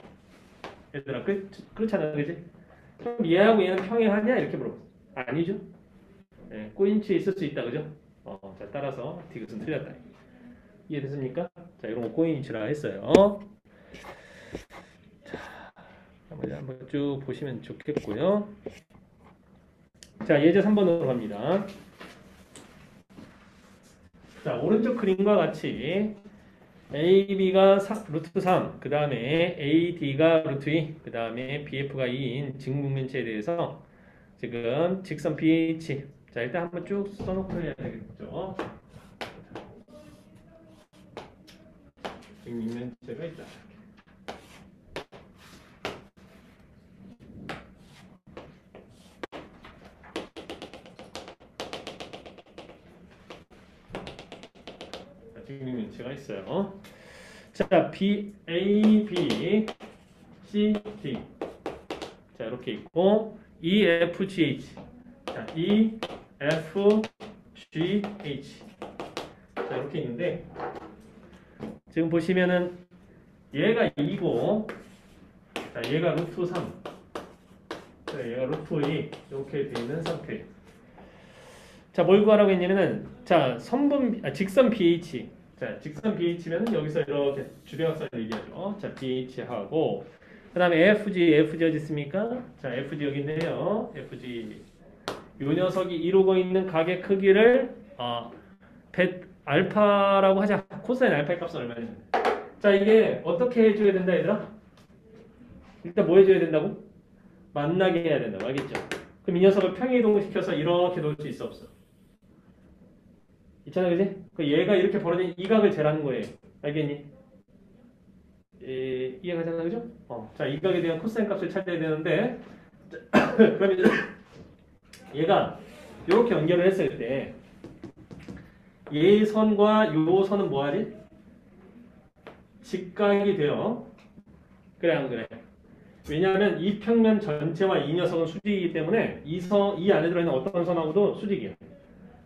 얘들아, 그렇잖아, 그지? 그럼 얘하고 얘는 평행하냐? 이렇게 물어봤어. 아니죠? 네, 꼬인치에 있을 수 있다, 그죠? 자, 따라서 디귿은 틀렸다. 이해됐습니까? 자, 이런 거 꼬인치라 했어요. 자, 한번 쭉 보시면 좋겠고요. 자, 예제 3번으로 갑니다. 자, 오른쪽 그림과 같이 AB가 루트 3, 그 다음에 AD가 루트 2, 그 다음에 BF가 2인 직목면체에 대해서 지금 직선 BH. 자, 일단 한번 쭉 써놓고 해야 되겠죠. 직목면체가 있다. 직목면체가 있어요. 자, A, B, C, D. 자, 이렇게 있고, E, F, G, H. 자, E, F, G, H. 자, 이렇게 있는데, 지금 보시면은, 얘가 2고, 자, 얘가 루트 3. 자, 얘가 루트 2. 이렇게 되어 있는 상태. 자, 뭘 구하라고 했냐면은, 자, 직선 BH. 자, 직선 BH면은 여기서 이렇게 주대각선을 얘기하죠. 자, BH하고 그 다음에 FG 어디 있습니까? 자, FG 여기 있네요. FG 요 녀석이 이루고 있는 각의 크기를 알파라고 하자. 코사인 알파의 값은 얼마냐? 자, 이게 어떻게 해줘야 된다, 얘들아? 일단 뭐 해줘야 된다고? 만나게 해야 된다고. 알겠죠? 그럼 이 녀석을 평행이동시켜서 이렇게 놓을 수 있어, 없어? 있잖아, 그지? 얘가 이렇게 벌어진 이 각을 재라는 거예요. 알겠니? 이해가 되나, 그죠? 자, 이 각에 대한 코사인 값을 찾아야 되는데, 그러면 얘가 이렇게 연결을 했을 때, 얘 선과 요 선은 뭐하지? 직각이 돼요. 그래, 안 그래? 왜냐하면 이 평면 전체와 이 녀석은 수직이기 때문에 이 안에 들어있는 어떤 선하고도 수직이에요.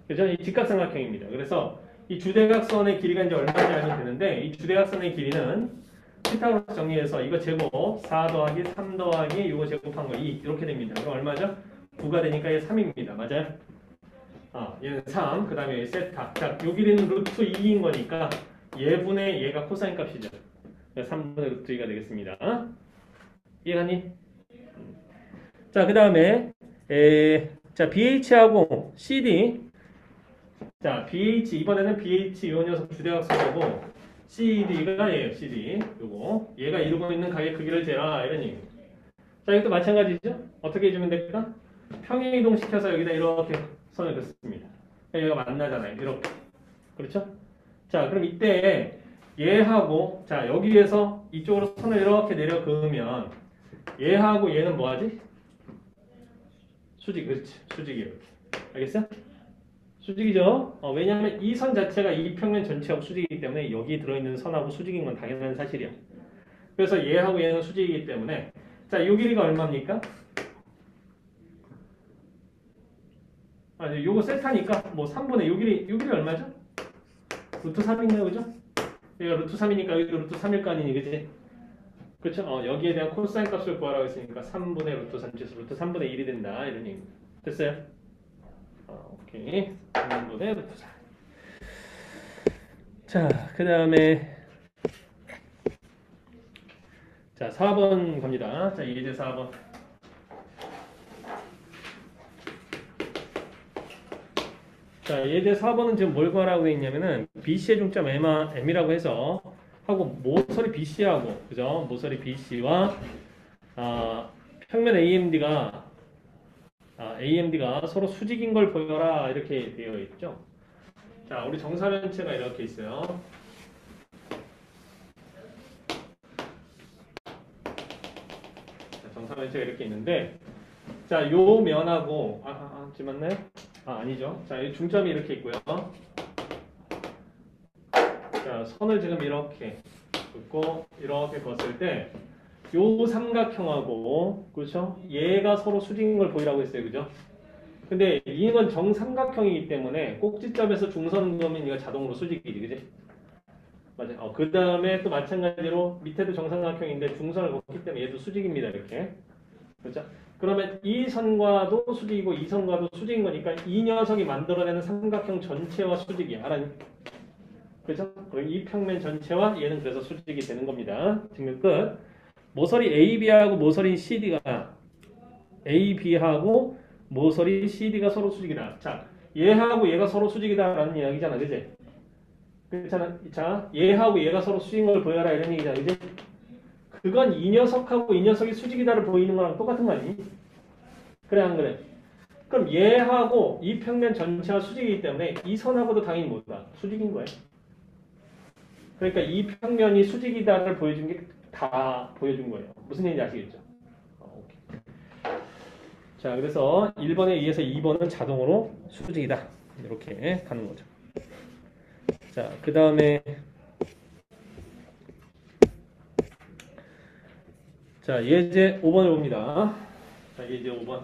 그죠? 이 직각삼각형입니다. 그래서 이 주대각선의 길이가 이제 얼마인지 알면 되는데 이 주대각선의 길이는 피타고라스 정리해서 이거 제곱 4 더하기 3 더하기 이거 제곱한 거 2 이렇게 됩니다. 그럼 얼마죠? 9가 되니까 얘 3입니다. 맞아요? 얘는 3, 그 다음에 세타. 자, 요 길이는 루트 2인 거니까 얘분의 얘가 코사인 값이죠. 3분의 루트 2가 되겠습니다. 이해가니? 자, 그 다음에 자, BH하고 CD. 자, BH 이번에는 BH 요 녀석 주대각선이고 CD가 얘예요. CD. 요거 얘가 이루고 있는 각의 크기를 재라 이런 얘기. 자, 이것도 마찬가지죠. 어떻게 해주면 될까? 평행이동 시켜서 여기다 이렇게 선을 긋습니다. 얘가 만나잖아요. 이렇게. 그렇죠? 자, 그럼 이때 얘하고 자 여기에서 이쪽으로 선을 이렇게 내려 그으면 얘하고 얘는 뭐하지? 수직. 그렇지. 수직이에요. 알겠어요? 수직이죠? 왜냐하면 이 선 자체가 이 평면 전체하고 수직이기 때문에 여기 들어있는 선하고 수직인 건 당연한 사실이야. 그래서 얘하고 얘는 수직이기 때문에 자, 요 길이가 얼마입니까? 요거 세타니까 뭐 3분의 요 길이 얼마죠? 루트 3이네요. 그죠? 얘가 루트 3이니까 여기도 루트 3일 거 아니니, 그지? 그렇죠? 여기에 대한 코사인 값을 구하라고 했으니까 3분의 루트 3 제수 루트 3분의 1이 된다. 이런 얘기. 됐어요? 오케이. 3분의 루트 4. 자, 그 다음에 자, 4번 갑니다. 자, 예제 4번. 자, 예제 4번은 지금 뭘 구하라고 했냐면은 BC의 중점 M이라고 해서 하고 모서리 BC하고 그죠? 모서리 BC와 평면 AMD가 서로 수직인 걸 보여라 이렇게 되어 있죠. 자, 우리 정사면체가 이렇게 있어요. 자, 정사면체가 이렇게 있는데 자, 요 면하고 맞나요? 아니죠. 자, 이 중점이 이렇게 있고요. 자, 선을 지금 이렇게 긋고 이렇게 걷을 때 요 삼각형하고 그렇죠? 얘가 서로 수직인 걸 보이라고 했어요. 그죠? 근데 이건 정삼각형이기 때문에 꼭지점에서 중선 그으면 이거 자동으로 수직이지. 그지? 맞아. 그 다음에 또 마찬가지로 밑에도 정삼각형인데 중선을 걷기 때문에 얘도 수직입니다. 이렇게. 그렇죠? 그러면 이 선과도 수직이고 이 선과도 수직인 거니까 이 녀석이 만들어내는 삼각형 전체와 수직이야. 알았니? 그렇죠? 그럼 이 평면 전체와 얘는 그래서 수직이 되는 겁니다. 증명 끝. 모서리 AB하고 모서리 CD가 AB하고 모서리 CD가 서로 수직이다. 자, 얘하고 얘가 서로 수직이다라는 이야기잖아. 그지? 그렇잖아. 자, 얘하고 얘가 서로 수직인 걸 보여라 이런 얘기잖아. 그지? 그건 이 녀석하고 이 녀석이 수직이다를 보이는 거랑 똑같은 거 아니니? 그래 안 그래? 그럼 얘하고 이 평면 전체가 수직이기 때문에 이 선하고도 당연히 뭐다? 수직인 거예요. 그러니까 이 평면이 수직이다를 보여준 게 다 보여준 거예요. 무슨 얘기인지 아시겠죠? 오케이. 자, 그래서 1번에 의해서 2번은 자동으로 수직이다. 이렇게 가는 거죠. 자, 그 다음에 자, 예제 5번을 봅니다. 자, 예제 5번.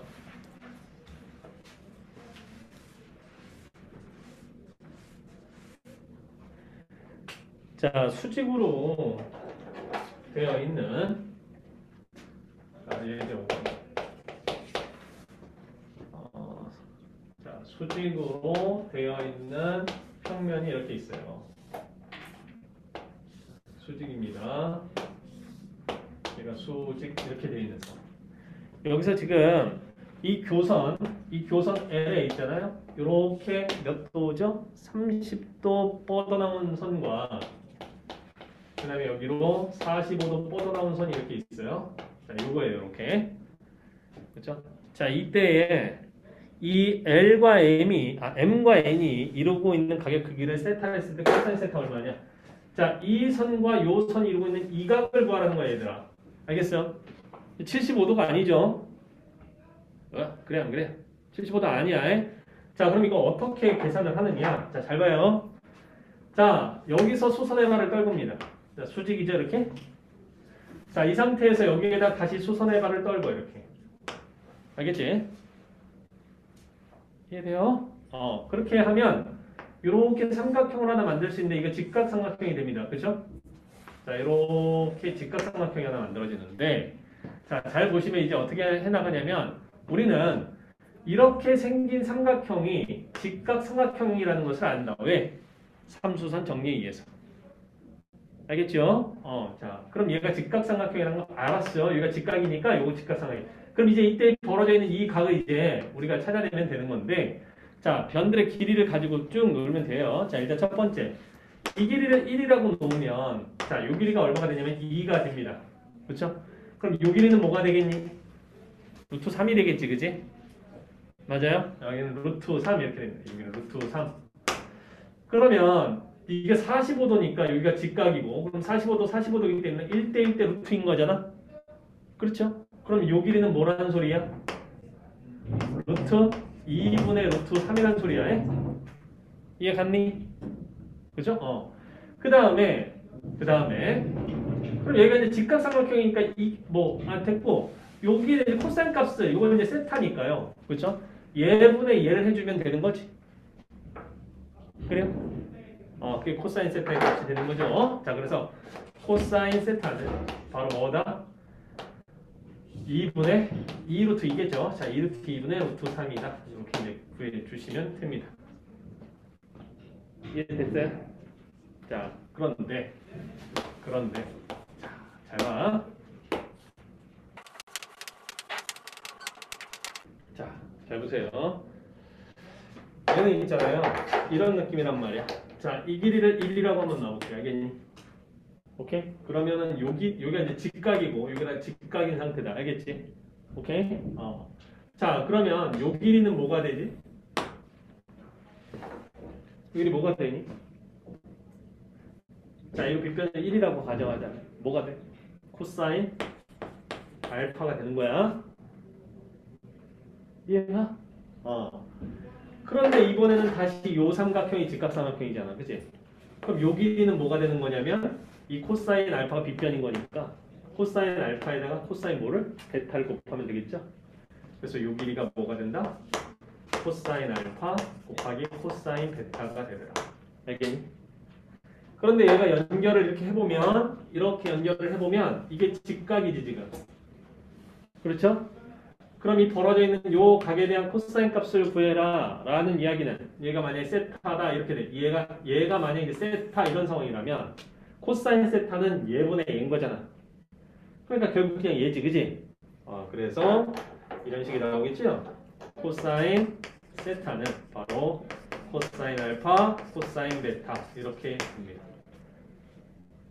자, 수직으로 되어 있는 자, 예제 5번. 자, 수직으로 되어 있는 평면이 이렇게 있어요. 수직입니다. 얘가 수직 이렇게 되어 있는 선. 여기서 지금 이 교선 L에 있잖아요. 이렇게 몇 도죠? 30도 뻗어나온 선과 그 다음에 여기로 45도 뻗어나온 선이 이렇게 있어요. 자, 이거예요. 이렇게. 그렇죠? 자, 이때에 이 L과 M과 N이 이루고 있는 가격 크기를 세타 했을 때 코사인 세타 얼마냐? 자, 이 선과 요 선이 이루고 있는 이 각을 구하라는 거야, 얘들아. 알겠어요? 75도가 아니죠? 그래 안 그래? 75도 아니야. 자, 그럼 이거 어떻게 계산을 하느냐? 자, 잘 봐요. 자, 여기서 수선의 말을 떨굽니다. 자, 수직이죠, 이렇게? 자, 이 상태에서 여기에다 다시 수선의 발을 떨고 이렇게. 알겠지? 이해돼요? 그렇게 하면 이렇게 삼각형을 하나 만들 수 있는데 이거 직각삼각형이 됩니다. 그죠? 자, 이렇게 직각삼각형이 하나 만들어지는데 자, 잘 보시면 이제 어떻게 해나가냐면 우리는 이렇게 생긴 삼각형이 직각삼각형이라는 것을 안다. 왜? 삼수선 정리에 의해서. 알겠죠? 자, 그럼 얘가 직각삼각형이라는 거 알았어. 얘가 직각이니까 요거 직각삼각형. 그럼 이제 이때 벌어져 있는 이 각을 이제 우리가 찾아내면 되는 건데, 자, 변들의 길이를 가지고 쭉 놓으면 돼요. 자, 일단 첫 번째. 이 길이를 1이라고 놓으면, 자, 요 길이가 얼마가 되냐면 2가 됩니다. 그렇죠? 그럼 요 길이는 뭐가 되겠니? 루트 3이 되겠지, 그지? 맞아요? 여기는 루트 3 이렇게 됩니다. 여기는 루트 3. 그러면 이게 45도니까 여기가 직각이고 그럼 45도, 45도이기 때문에 1대1대 루트인 거잖아? 그렇죠? 그럼 요 길이는 뭐라는 소리야? 루트 2분의 루트 3이라는 소리야. 에? 이해 갔니? 그죠? 그 다음에 그럼 얘가 이제 직각삼각형이니까 됐고 여기에 이제 코사인 값을 이거 이제 세타니까요. 그렇죠? 얘분의 얘를 해주면 되는 거지. 그래요? 그게 코사인 세타의 값이 되는 거죠. 자, 그래서 코사인 세타는 바로 뭐다? 2분의 2루트 2겠죠. 자, 2루트 2분의 루트 3이다. 이렇게 이제 구해 주시면 됩니다. 이해됐어요? 자, 그런데 자, 잘 봐. 자, 잘 보세요. 얘는 있잖아요. 이런 느낌이란 말이야. 자, 이 길이를 1이라고 한번 놔볼게요. 알겠니? 오케이? 그러면은 여기가 이제 직각이고 여기가 직각인 상태다. 알겠지? 오케이? 자, 그러면 요 길이는 뭐가 되지? 이 길이 뭐가 되니? 자, 이거 빗변을 1이라고 가져가자. 뭐가 돼? 코사인 알파가 되는 거야. 이해가? 그런데 이번에는 다시 요 삼각형이 직각삼각형이잖아. 그치? 그럼 요 길이는 뭐가 되는 거냐면 이 코사인 알파가 빗변인 거니까 코사인 알파에다가 코사인 뭐를? 베타를 곱하면 되겠죠? 그래서 요 길이가 뭐가 된다? 코사인 알파 곱하기 코사인 베타가 되더라. 알겠니? 그런데 얘가 연결을 이렇게 해보면 이게 직각이지 지금. 그렇죠? 그럼 이 벌어져 있는 요 각에 대한 코사인 값을 구해라 라는 이야기는 얘가 만약에 세타다 이렇게 돼. 얘가 만약에 세타 이런 상황이라면 코사인 세타는 얘분의 얘인 거잖아. 그러니까 결국 그냥 얘지, 그지? 그래서 이런 식이 나오겠죠? 코사인 세타는 바로 코사인 알파, 코사인 베타 이렇게 됩니다.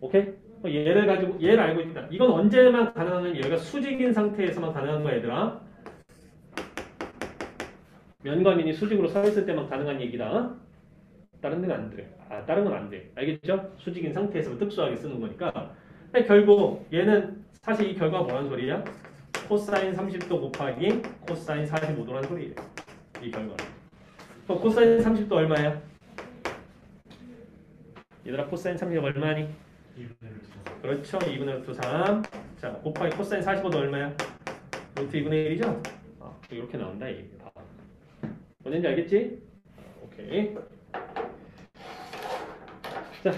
오케이? 얘를 알고 있다. 이건 언제만 가능하냐면 얘가 수직인 상태에서만 가능한 거야, 얘들아. 면과 면이 수직으로 서 있을 때만 가능한 얘기다. 다른 데는 안 돼. 다른 건 안 돼. 알겠죠? 수직인 상태에서 특수하게 쓰는 거니까. 근데 결국 얘는 사실 이 결과가 뭐라는 소리야? 코사인 30도 곱하기 코사인 45도라는 소리예요. 이 결과는. 그럼 코사인 30도 얼마야? 얘들아 코사인 30도 얼마니? 2분의 루트 3. 그렇죠. 2분의 루트 3. 자, 곱하기 코사인 45도 얼마야? 루트 2분의 1이죠? 이렇게 나온다. 이게 다. 뭔지 알겠지? 오케이. 자,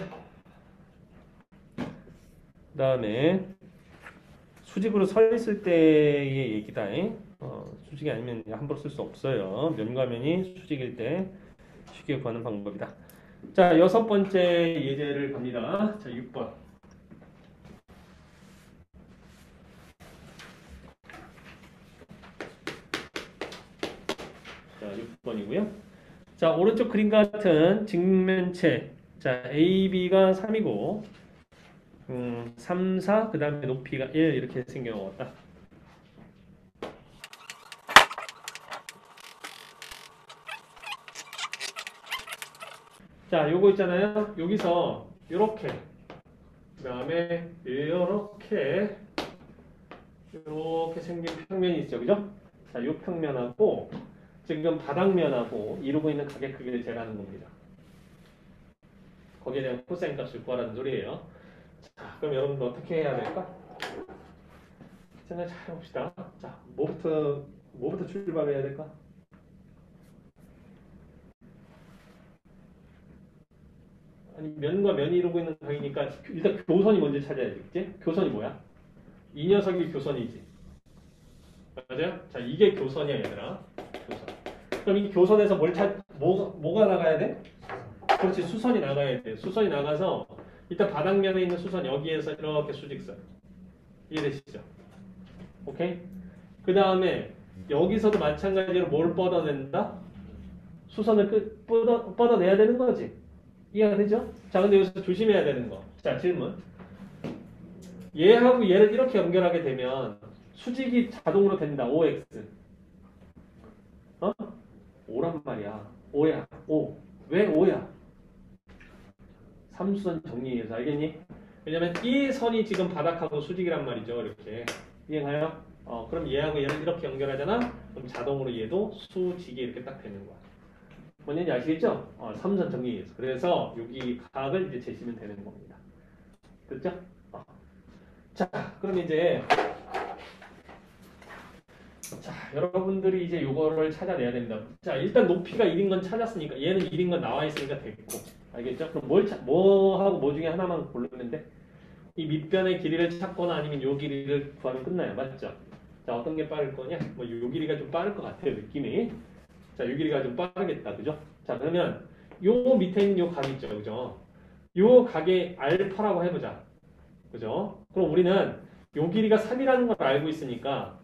그 다음에 수직으로 서 있을 때의 얘기다. 수직이 아니면 함부로 쓸 수 없어요. 면과 면이 수직일 때 쉽게 구하는 방법이다. 자, 6번째 예제를 갑니다. 자, 6번. 자, 6번이고요. 자, 오른쪽 그림과 같은 직면체. 자, AB가 3이고 3, 4, 그 다음에 높이가 1 이렇게 생겨왔다. 자, 요거 있잖아요. 여기서 요렇게 그 다음에 이렇게 생긴 평면이 있죠. 그죠? 자, 요 평면하고 지금 바닥면하고 이루고 있는 각의 크기를 재라는 겁니다. 거기에 대한 코사인 값을 구하라는 소리예요. 자, 그럼 여러분들 어떻게 해야 될까? 생각 잘 해봅시다. 자, 뭐부터 출발해야 될까? 아니, 면과 면이 이루고 있는 관계니까 일단 교선이 먼저 찾아야 되겠지? 교선이 뭐야? 이 녀석이 교선이지. 맞아요? 자, 이게 교선이야, 얘들아. 교선. 그럼 이 교선에서 뭐가 나가야 돼? 그렇지, 수선이 나가야 돼. 수선이 나가서 일단 바닥면에 있는 수선 여기에서 이렇게 수직선. 이해되시죠? 오케이? 그 다음에 여기서도 마찬가지로 뭘 뻗어낸다? 수선을 뻗어내야 되는 거지. 이해가 되죠? 자, 근데 여기서 조심해야 되는 거. 자, 질문. 얘하고 얘를 이렇게 연결하게 되면 수직이 자동으로 된다. OX. 어? O란 말이야. O야. O. 왜 O야? 삼수선 정리해서 알겠니? 왜냐면 이 선이 지금 바닥하고 수직이란 말이죠. 이렇게. 이해가요? 그럼 얘하고 얘를 이렇게 연결하잖아? 그럼 자동으로 얘도 수직이 이렇게 딱 되는 거야. 뭔지 아시겠죠? 삼선 정리해서. 그래서 여기 각을 이제 재시면 되는 겁니다. 됐죠? 자, 그럼 이제 자, 여러분들이 이제 요거를 찾아내야 됩니다. 자, 일단 높이가 1인 건 찾았으니까 얘는 1인 건 나와 있으니까 됐고. 알겠죠? 그럼 뭐하고 뭐 중에 하나만 고르면 돼? 이 밑변의 길이를 찾거나 아니면 요 길이를 구하면 끝나요. 맞죠? 자, 어떤 게 빠를 거냐? 뭐 요 길이가 좀 빠를 것 같아요, 느낌이. 자, 요 길이가 좀 빠르겠다. 그죠? 자, 그러면 요 밑에 있는 요 각 있죠. 그죠? 요 각의 알파라고 해보자. 그죠? 그럼 우리는 요 길이가 3이라는 걸 알고 있으니까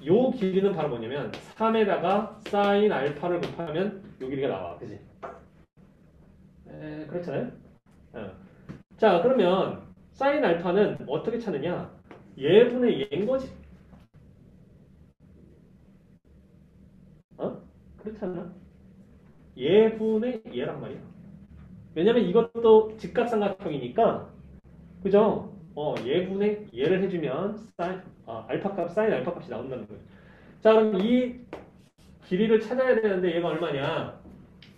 요 길이는 바로 뭐냐면 3에다가 사인 알파를 곱하면 요 길이가 나와. 그지? 그렇잖아요? 자, 그러면 사인 알파는 어떻게 찾느냐? 얘분의 얘인 거지. 그렇잖아. 얘분의 얘란 말이야. 왜냐면 이것도 직각삼각형이니까, 그죠? 얘분의 얘를 해주면 알파 값, 사인 알파 값이 나온다는 거예요. 자, 그럼 이 길이를 찾아야 되는데 얘가 얼마냐?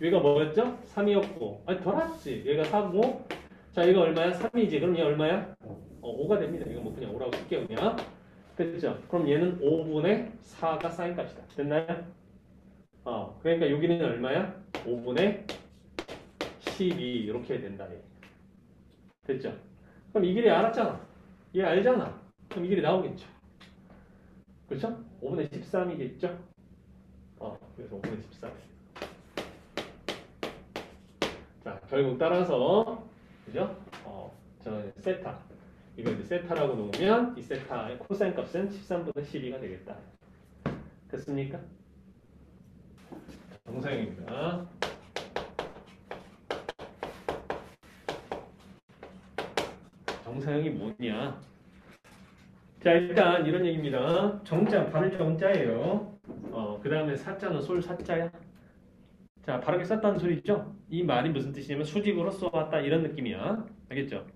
얘가 뭐였죠? 3이었고, 아니 더 낫지. 얘가 4고, 자, 이거 얼마야? 3이지. 그럼 얘 얼마야? 5가 됩니다. 이거 뭐 그냥 5라고 쓸게요, 그냥. 그렇죠? 그럼 얘는 5분의 4가 사인 값이다. 됐나요? 그러니까 여기는 얼마야? 5분의 12 이렇게 된다. 얘. 됐죠? 그럼 이 길이 알았잖아. 얘 알잖아. 그럼 이 길이 나오겠죠. 그렇죠? 5분의 13이겠죠? 그래서 5분의 13. 자, 결국 따라서 그죠? 저 세타. 이거 이제 세타라고 놓으면 이 세타의 코사인 값은 13분의 12가 되겠다. 됐습니까? 정사형입니다. 정사형이 뭐냐? 자, 일단 이런 얘기입니다. 정자, 바를 정자예요. 그 다음에 사자는 솔 사자야. 자, 바르게 썼다는 소리죠? 이 말이 무슨 뜻이냐면 수직으로 쏘았다 이런 느낌이야. 알겠죠?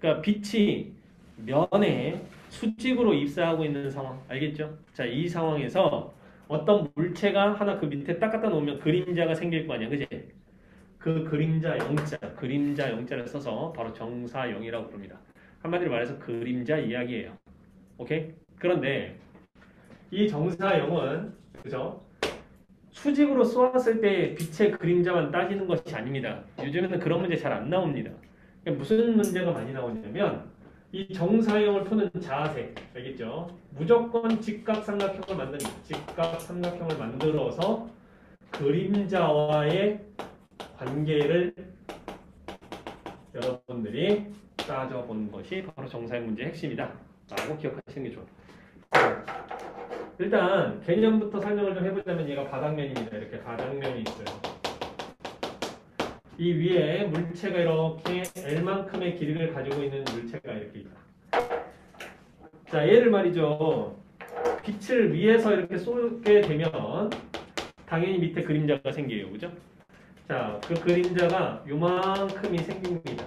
그러니까 빛이 면에 수직으로 입사하고 있는 상황. 알겠죠? 자, 이 상황에서 어떤 물체가 하나 그 밑에 딱 갖다 놓으면 그림자가 생길 거 아니야. 그지? 그 그림자 영자를 써서 바로 정사형이라고 부릅니다. 한마디로 말해서 그림자 이야기예요. 오케이? 그런데 이 정사형은 그죠? 수직으로 쏘았을 때 빛의 그림자만 따지는 것이 아닙니다. 요즘에는 그런 문제 잘 안 나옵니다. 그러니까 무슨 문제가 많이 나오냐면 이 정사형을 푸는 자세, 알겠죠? 무조건 직각삼각형을 만들어서 그림자와의 관계를 여러분들이 따져본 것이 바로 정사형 문제의 핵심이다 라고 기억하시는 게 좋아요. 일단 개념부터 설명을 좀 해보자면 얘가 바닥면입니다. 이렇게 바닥면이 있어요. 이 위에 물체가 이렇게 L만큼의 길이를 가지고 있는 물체가 이렇게 있다. 자, 얘를 말이죠. 빛을 위에서 이렇게 쏘게 되면 당연히 밑에 그림자가 생겨요. 그죠? 자, 그 그림자가 요만큼이 생깁니다.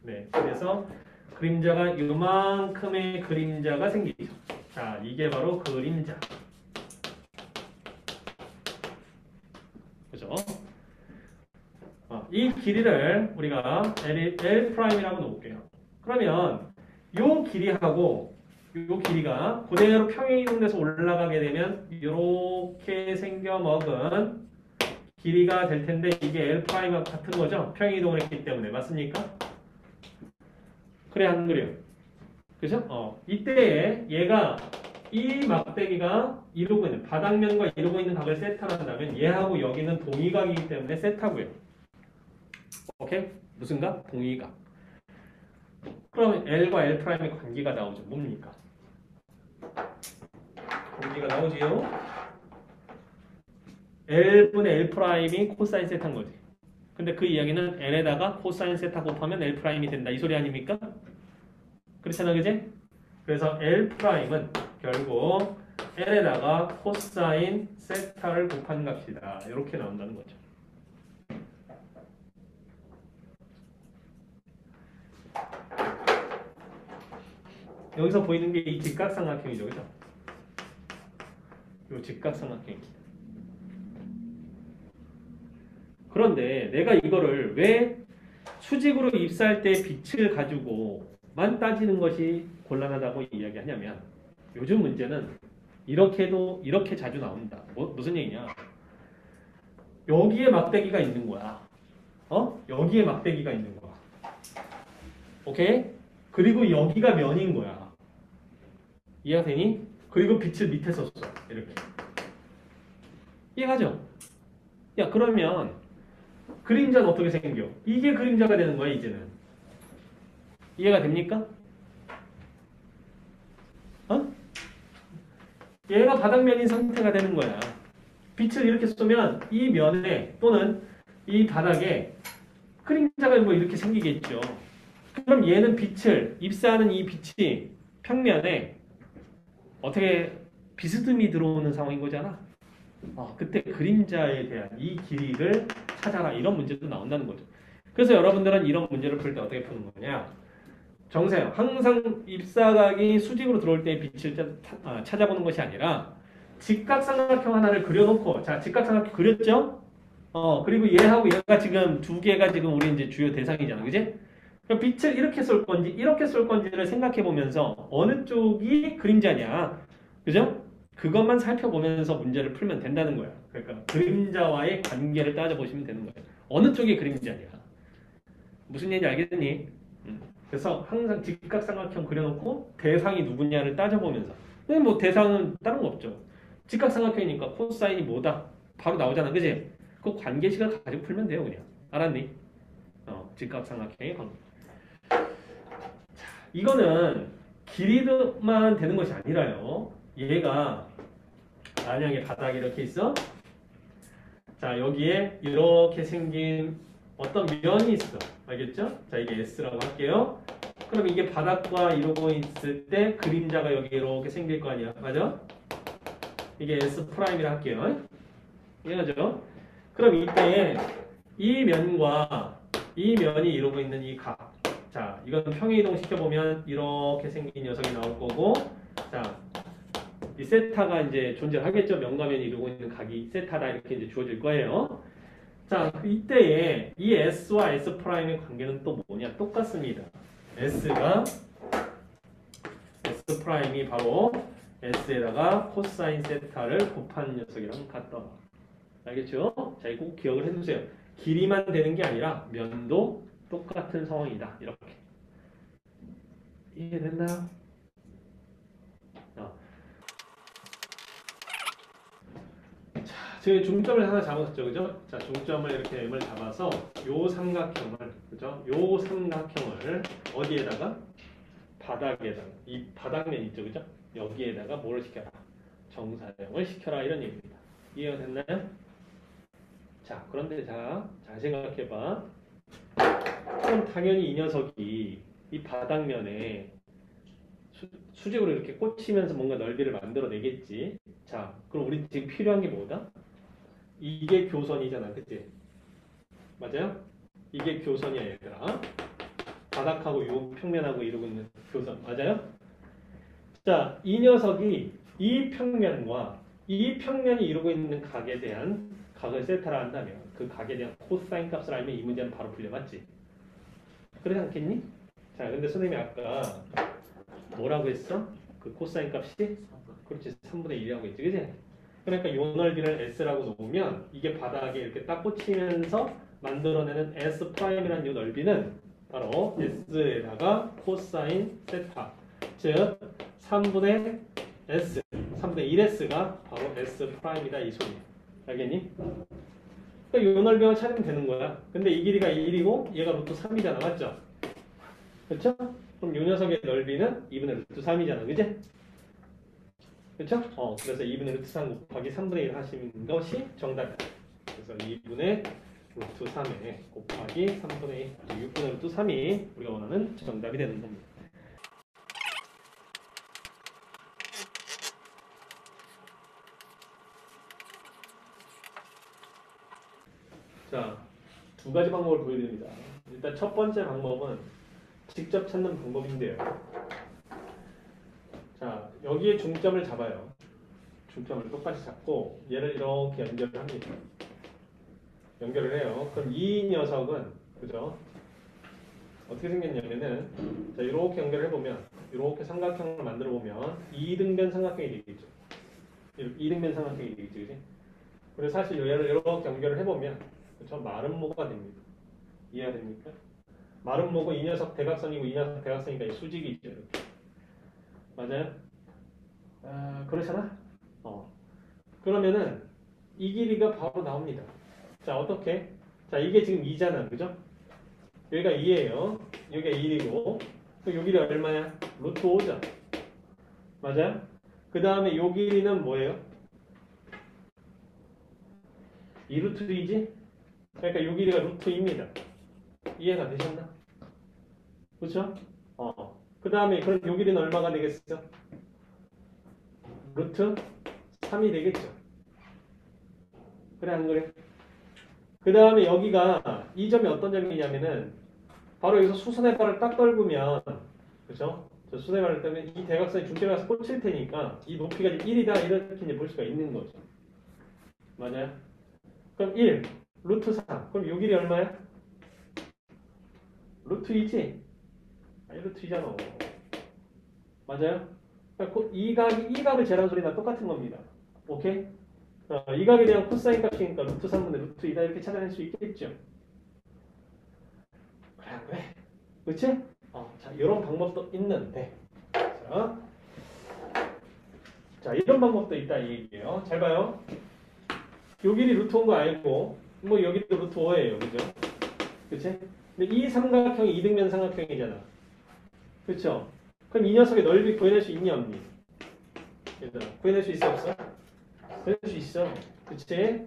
네, 그래서 그림자가 요만큼의 그림자가 생기죠. 자, 이게 바로 그림자. 그죠? 이 길이를 우리가 L'이라고 놓을게요. 그러면 이 길이하고 요 길이가 그대로 평행 이동돼서 올라가게 되면 이렇게 생겨 먹은 길이가 될 텐데 이게 L'하고 같은 거죠? 평행 이동을 했기 때문에. 맞습니까? 그래 안 그래요? 그죠? 이때에 얘가 이 막대기가 이루고 있는 바닥면과 이루고 있는 각을 세타한다면 얘하고 여기는 동의각이기 때문에 세타고요. 오케이? 무슨 각? 동의각. 그러면 L과 L'의 관계가 나오죠. 뭡니까? 관계가 나오지요? L분의 L'이 코사인 세타인 거지. 근데 그 이야기는 L에다가 코사인 세타 곱하면 L'이 된다. 이 소리 아닙니까? 그렇잖아, 그지? 그래서 L'은 결국 L에다가 코사인 세타를 곱한 값이다. 이렇게 나온다는 거죠. 여기서 보이는 게 이 직각삼각형이죠, 그죠? 이 직각삼각형. 그런데 내가 이거를 왜 수직으로 입사할 때 빛을 가지고만 따지는 것이 곤란하다고 이야기하냐면 요즘 문제는 이렇게도 이렇게 자주 나온다. 무슨 얘기냐? 여기에 막대기가 있는 거야. 여기에 막대기가 있는 거야. 오케이? 그리고 여기가 면인 거야. 이해가 되니? 그리고 빛을 밑에 썼어. 이렇게. 이해가죠? 야, 그러면 그림자는 어떻게 생겨? 이게 그림자가 되는 거야, 이제는. 이해가 됩니까? 얘가 바닥면인 상태가 되는 거야. 빛을 이렇게 쏘면 이 면에 또는 이 바닥에 그림자가 뭐 이렇게 생기겠죠. 그럼 얘는 빛을 입사하는 이 빛이 평면에 어떻게 비스듬히 들어오는 상황인 거잖아. 그때 그림자에 대한 이 길이를 찾아라. 이런 문제도 나온다는 거죠. 그래서 여러분들은 이런 문제를 풀 때 어떻게 푸는 거냐. 정세요. 항상 입사각이 수직으로 들어올 때 빛을 찾아보는 것이 아니라 직각삼각형 하나를 그려놓고 자 직각삼각형 그렸죠? 그리고 얘하고 얘가 지금 두 개가 지금 우리 이제 주요 대상이잖아. 그지? 그럼 빛을 이렇게 쏠 건지 이렇게 쏠 건지를 생각해 보면서 어느 쪽이 그림자냐. 그죠? 그것만 살펴보면서 문제를 풀면 된다는 거야. 그러니까 그림자와의 관계를 따져보시면 되는 거예요. 어느 쪽이 그림자냐. 무슨 얘기인지 알겠니? 그래서 항상 직각삼각형 그려놓고 대상이 누구냐를 따져보면서 근데 뭐 대상은 다른 거 없죠. 직각삼각형이니까 코사인이 뭐다? 바로 나오잖아. 그지? 그 관계식을 가지고 풀면 돼요. 그냥. 알았니? 직각삼각형의 관계. 이거는 길이만 되는 것이 아니라요. 얘가 만약에 바닥이 이렇게 있어. 자 여기에 이렇게 생긴 어떤 면이 있어. 알겠죠? 자 이게 S라고 할게요. 그럼 이게 바닥과 이러고 있을 때 그림자가 여기 이렇게 생길 거 아니야. 맞아? 이게 S'이라 할게요. 이해하죠? 그럼 이때 이 면과 이 면이 이루고 있는 이 각. 자, 이건 평행이동 시켜보면 이렇게 생긴 녀석이 나올 거고, 자, 이 세타가 이제 존재하겠죠. 면과 면이 이루고 있는 각이 세타다 이렇게 이제 주어질 거예요. 자, 이때에 이 S와 S'의 관계는 또 뭐냐? 똑같습니다. S가 S'이 바로 S에다가 코사인 세타를 곱한 녀석이랑 같다. 알겠죠? 자, 이거 꼭 기억을 해두세요. 길이만 되는 게 아니라 면도 똑같은 상황이다. 이렇게. 이해됐나요? 자, 저희 중점을 하나 잡았죠. 그죠? 자, 중점을 이렇게 M을 잡아서 요 삼각형을, 그죠? 요 삼각형을 어디에다가? 바닥에다가. 이 바닥면 있죠. 그죠? 여기에다가 뭐를 시켜라? 정사형을 시켜라. 이런 얘기입니다. 이해가 됐나요? 자, 그런데 잘 생각해봐. 그럼 당연히 이 녀석이 이 바닥면에 수직으로 이렇게 꽂히면서 뭔가 넓이를 만들어내겠지. 자, 그럼 우리 지금 필요한 게 뭐다? 이게 교선이잖아. 그치? 맞아요? 이게 교선이야, 얘들아. 바닥하고 요 평면하고 이루고 있는 교선. 맞아요? 자, 이 녀석이 이 평면과 이 평면이 이루고 있는 각에 대한 각을 세타라 한다면 그 각에 대한 코사인 값을 알면 이 문제는 바로 풀려. 맞지? 그러지 않겠니? 자, 근데 선생님이 아까 뭐라고 했어? 그 코사인 값이 그렇지 3분의 1이라고 했지, 그지? 그러니까 요 넓이를 s라고 놓으면 이게 바닥에 이렇게 딱 꽂히면서 만들어내는 s 프라임이라는 요 넓이는 바로 s에다가 코사인 세타, 즉 3분의 s, 3분의 1s가 바로 s 프라임이다 이 소리야. 알겠니? 그러니까 요 넓이만 찾으면 되는 거야. 근데 이 길이가 1이고 얘가 루트 3이잖아, 맞죠? 그렇죠? 그럼 요 녀석의 넓이는 2분의 루트 3이잖아, 그지? 그렇죠? 그래서 2분의 루트 3 곱하기 3분의 1 하시는 것이 정답이다. 그래서 2분의 루트 3에 곱하기 3분의 1, 6분의 루트 3이 우리가 원하는 정답이 되는 겁니다. 자, 두 가지 방법을 보여드립니다. 일단 첫 번째 방법은 직접 찾는 방법인데요. 자, 여기에 중점을 잡아요. 중점을 똑같이 잡고 얘를 이렇게 연결을 합니다. 연결을 해요. 그럼 이 녀석은 그죠? 어떻게 생겼냐면은 자, 이렇게 연결을 해보면 이렇게 삼각형을 만들어 보면 이등변 삼각형이 되겠죠. 이등변 삼각형이 되겠죠, 그지? 그래서 사실 얘를 이렇게 연결을 해보면 그렇죠? 마름모가 됩니다. 이해가 됩니까? 마름모고 이 녀석 대각선이고 이 녀석 대각선이니까 수직이죠, 이렇게. 맞아요? 그렇잖아? 그러면은 이 길이가 바로 나옵니다. 자, 어떻게? 자, 이게 지금 2잖아, 그죠? 여기가 2예요. 여기가 1이고, 요 길이 얼마야? 루트 5죠. 맞아요? 그 다음에 요 길이는 뭐예요? 2루트 2지? 그러니까 요 길이가 루트 2입니다. 이해가 되셨나? 그렇죠? 그 다음에 그럼 요 길이는 얼마가 되겠어? 루트 3이 되겠죠. 그래 안 그래? 그 다음에 여기가 이 점이 어떤 점이냐면은 바로 여기서 수선해발을 딱 떨구면 그죠? 저 수선해발을 떨면 이 대각선이 중점에서 꽂힐 테니까 이 높이가 1이다 이렇게 이제 볼 수가 있는 거죠. 맞아요? 그럼 1 루트 3 그럼 요 길이 얼마야? 루트 2지? 아니 루트 2잖아. 맞아요? 그러니까 이 각을 재라는 소리나 똑같은 겁니다. 오케이? 이 각에 대한 코사인 값이니까 루트 3분의 루트 2다 이렇게 찾아낼 수 있겠죠. 그래 안 그래? 그치? 자 이런 방법도 있는데 자 이런 방법도 있다 이 얘기예요. 잘 봐요. 요 길이 루트 5인 거 알고 뭐 여기도 루트 5예요. 그죠? 그치? 근데 이 삼각형이 이등변 삼각형이잖아. 그쵸? 그럼 이 녀석의 넓이 구해낼 수 있니 없니? 얘들아 구해낼 수 있어 없어? 구해낼 수 있어. 그치?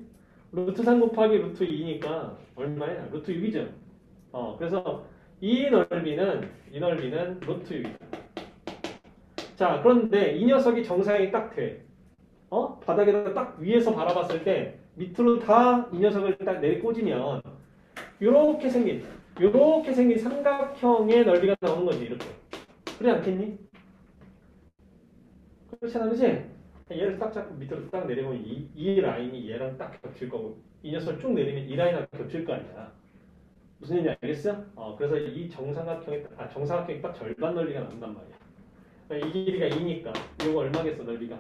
루트 3 곱하기 루트 2니까 얼마야? 루트 6이죠. 그래서 이 넓이는 루트 6이다. 자 그런데 이 녀석이 정사각이 딱 돼. 바닥에다 딱 위에서 바라봤을 때 밑으로 다 이 녀석을 딱 내꽂으면 요렇게 생긴 삼각형의 넓이가 나오는 거지 이렇게. 그래 않겠니? 그렇잖아, 그치? 얘를 딱 잡고 밑으로 딱 내려보면 이 라인이 얘랑 딱 겹칠 거고 이 녀석을 쭉 내리면 이 라인하고 겹칠 거 아니야. 무슨 얘기인지 알겠어? 그래서 이 정사각형이 딱 절반 넓이가 나온단 말이야. 이 길이가 2니까 이거 얼마겠어 넓이가?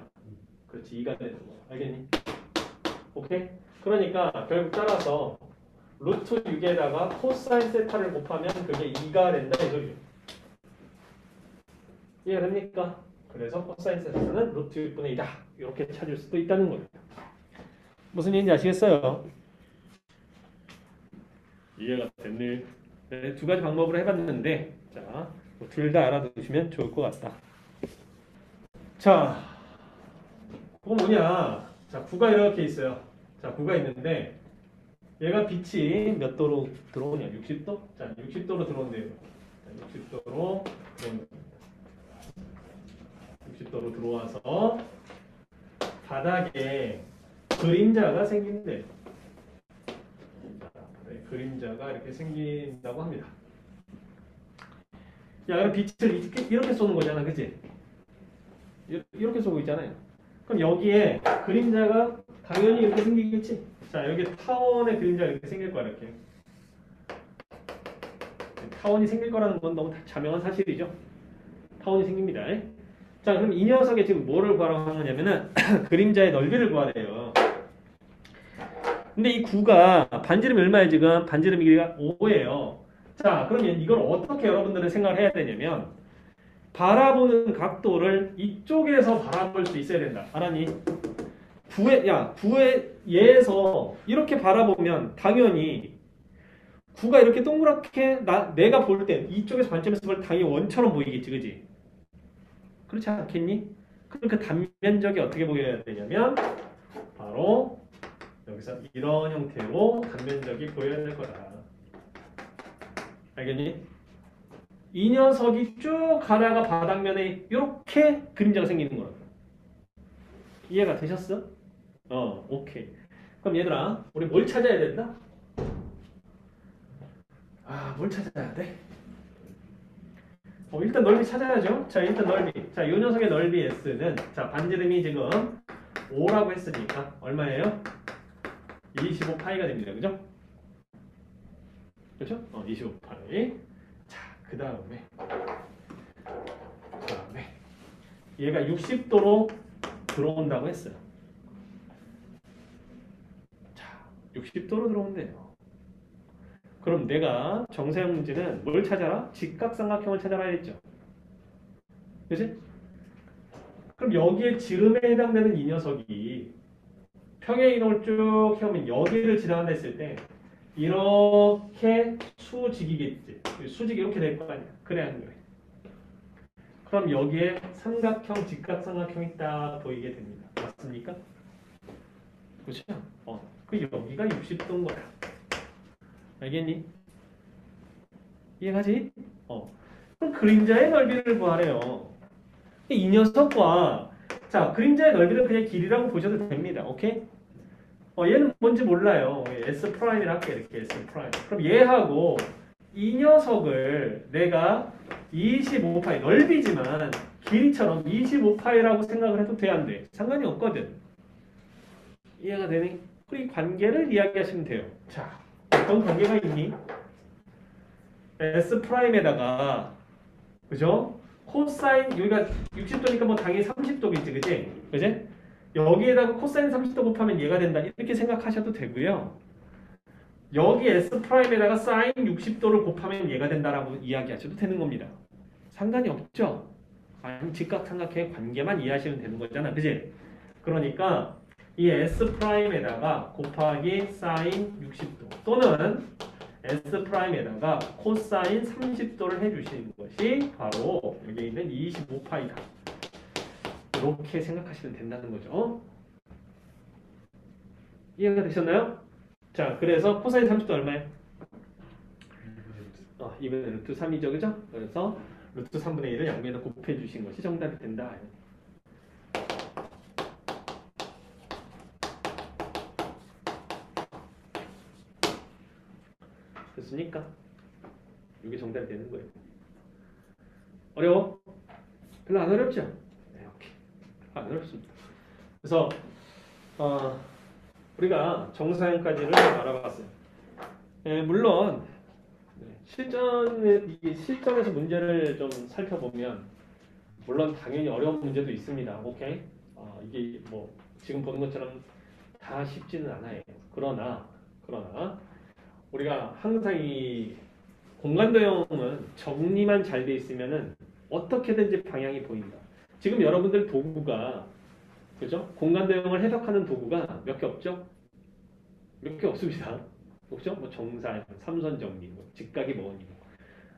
그렇지 2가 되는 거 알겠니? 오케이? 그러니까 결국 따라서 루트 6에다가 코사인 세타를 곱하면 그게 2가 된다 이 소리죠. 이해가 됩니까? 그래서 코사인 세타는 루트 6분의 2다 이렇게 찾을 수도 있다는 거예요. 무슨 얘기인지 아시겠어요? 이해가 됐네. 네, 두 가지 방법으로 해봤는데 자, 둘 다 알아두시면 좋을 것 같다. 자, 그거 뭐냐? 자, 구가 이렇게 있어요. 자, 구가 있는데 얘가 빛이 몇 도로 들어오냐? 60도? 자, 60도로 들어온대요. 자, 60도로 들어온다. 60도로 들어와서 바닥에 그림자가 생긴대요. 그림자가 이렇게 생긴다고 합니다. 야, 그럼 빛을 이렇게 쏘는 거잖아, 그치? 이렇게 쏘고 있잖아요. 그럼 여기에 그림자가 당연히 이렇게 생기겠지? 자, 여기 타원의 그림자가 이렇게 생길 거야, 이렇게. 타원이 생길 거라는 건 너무 자명한 사실이죠? 타원이 생깁니다. 자, 그럼 이 녀석이 지금 뭐를 구하라고 하는 거냐면은 그림자의 넓이를 구하래요. 근데 이 구가 반지름이 얼마예요 지금? 반지름 길이가 5예요. 자, 그러면 이걸 어떻게 여러분들은 생각을 해야 되냐면 바라보는 각도를 이쪽에서 바라볼 수 있어야 된다. 알았니? 구에 얘에서 이렇게 바라보면 당연히 구가 이렇게 동그랗게 내가 볼 때 이쪽에서 관점에서 볼 때 당연히 원처럼 보이겠지, 그지? 그렇지 않겠니? 그럼 그 단면적이 어떻게 보여야 되냐면 바로 여기서 이런 형태로 단면적이 보여야 될 거다. 알겠니? 이 녀석이 쭉 가다가 바닥면에 이렇게 그림자가 생기는 거라고. 이해가 되셨어? 오케이. 그럼 얘들아, 우리 뭘 찾아야 된다? 뭘 찾아야 돼? 일단 넓이 찾아야죠. 자, 일단 넓이. 자, 이 녀석의 넓이 S는, 자, 반지름이 지금 5라고 했으니까, 얼마예요? 25파이가 됩니다. 그죠? 그죠? 25파이. 자, 그 다음에, 얘가 60도로 들어온다고 했어요. 자, 60도로 들어온대요. 그럼 내가 정사형 문제는 뭘 찾아라? 직각삼각형을 찾아라 했죠. 그치? 그럼 여기에 지름에 해당되는 이 녀석이 평행 이동을 쭉 해오면 여기를 지나간다 했을 때 이렇게 수직이겠지. 수직이 이렇게 될 거 아니야. 그래야 하는 거예요. 그럼 여기에 삼각형, 직각삼각형이 딱 보이게 됩니다. 맞습니까? 그렇죠? 그 여기가 60도인 거야. 알겠니? 이해가지? 그럼 그림자의 넓이를 구하래요. 이 녀석과 자 그림자의 넓이를 그냥 길이라고 보셔도 됩니다. 오케이? 얘는 뭔지 몰라요. S 프라임이라 할게. 이렇게 S 프라임. 그럼 얘하고 이 녀석을 내가 25파이 넓이지만 길이처럼 25파이라고 생각을 해도 돼, 안 돼? 상관이 없거든. 이해가 되니? 그리고 이 관계를 이야기하시면 돼요. 자, 어떤 관계가 있니? S 프라임에다가 그죠? 코사인 여기가 60도니까 뭐 당연히 30도겠지, 그지? 그지? 여기에다가 코사인 30도 곱하면 얘가 된다. 이렇게 생각하셔도 되고요. 여기 S 프라임에다가 사인 60도를 곱하면 얘가 된다라고 이야기하셔도 되는 겁니다. 상관이 없죠? 아니 직각삼각형의 관계만 이해하시면 되는 거잖아, 그지? 그러니까 이 S 프라임에다가 곱하기 사인 60도 또는 S 프라임에다가 코사인 30도를 해주시는 것이 바로 여기 있는 25파이다. 이렇게 생각하시면 된다는 거죠. 이해가 되셨나요? 자, 그래서 코사인 30도 얼마예요? 2분의 루트 3이죠, 그죠? 그래서 루트 3분의 1을 양면에다 곱해 주신 것이 정답이 된다. 됐습니까? 이게 정답이 되는 거예요. 어려워? 별로 안 어렵죠? 네, 오케이. 안 어렵습니다. 그래서 우리가 정사형까지를 알아봤어요. 물론 실전에서 문제를 좀 살펴보면 물론 당연히 어려운 문제도 있습니다. 오케이? 이게 뭐 지금 보는 것처럼 다 쉽지는 않아요. 그러나 우리가 항상 이 공간도형은 정리만 잘 돼 있으면은 어떻게든지 방향이 보인다. 지금 여러분들 도구가 그죠? 공간도형을 해석하는 도구가 몇 개 없죠? 몇 개 없습니다. 그죠? 뭐 정사형, 삼선 정리, 뭐 직각이 뭐니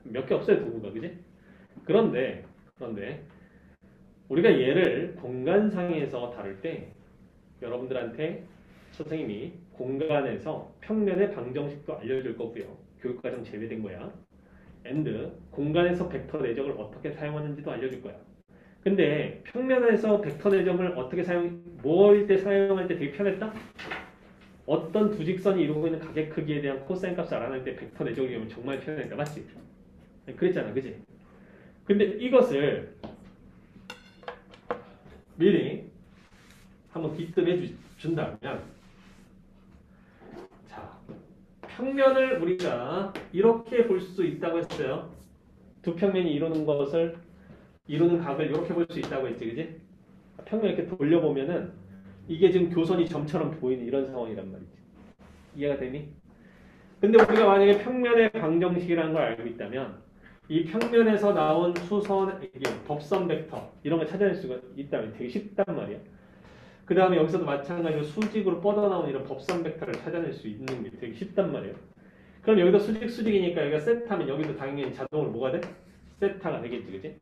몇 개 없어요 도구가, 그지? 그런데 우리가 얘를 공간상에서 다룰 때 여러분들한테 선생님이 공간에서 평면의 방정식도 알려줄 거고요. 교육과정 제외된 거야. and 공간에서 벡터 내적을 어떻게 사용하는지도 알려줄 거야. 근데 평면에서 벡터 내적을 어떻게 뭘 때 사용할 때 되게 편했다? 어떤 두 직선이 이루고 있는 가계 크기에 대한 코사인 값을 알아낼 때 벡터 내적을 이용하면 정말 편했다. 맞지? 그랬잖아. 그지? 근데 이것을 미리 한번 기뜸해 준다면 자, 평면을 우리가 이렇게 볼 수 있다고 했어요. 두 평면이 이루는 것을 이루는 각을 이렇게 볼 수 있다고 했지, 그지? 평면 이렇게 돌려보면은 이게 지금 교선이 점처럼 보이는 이런 상황이란 말이지. 이해가 되니? 근데 우리가 만약에 평면의 방정식이라는 걸 알고 있다면 이 평면에서 나온 수선, 이게 덥선 벡터 이런 걸 찾아낼 수가 있다면 되게 쉽단 말이야. 그 다음에 여기서도 마찬가지로 수직으로 뻗어나온 이런 법선 벡터를 찾아낼 수 있는 게 되게 쉽단 말이에요. 그럼 여기도 수직이니까 여기가 세타면 여기도 당연히 자동으로 뭐가 돼? 세타가 되겠지, 그지?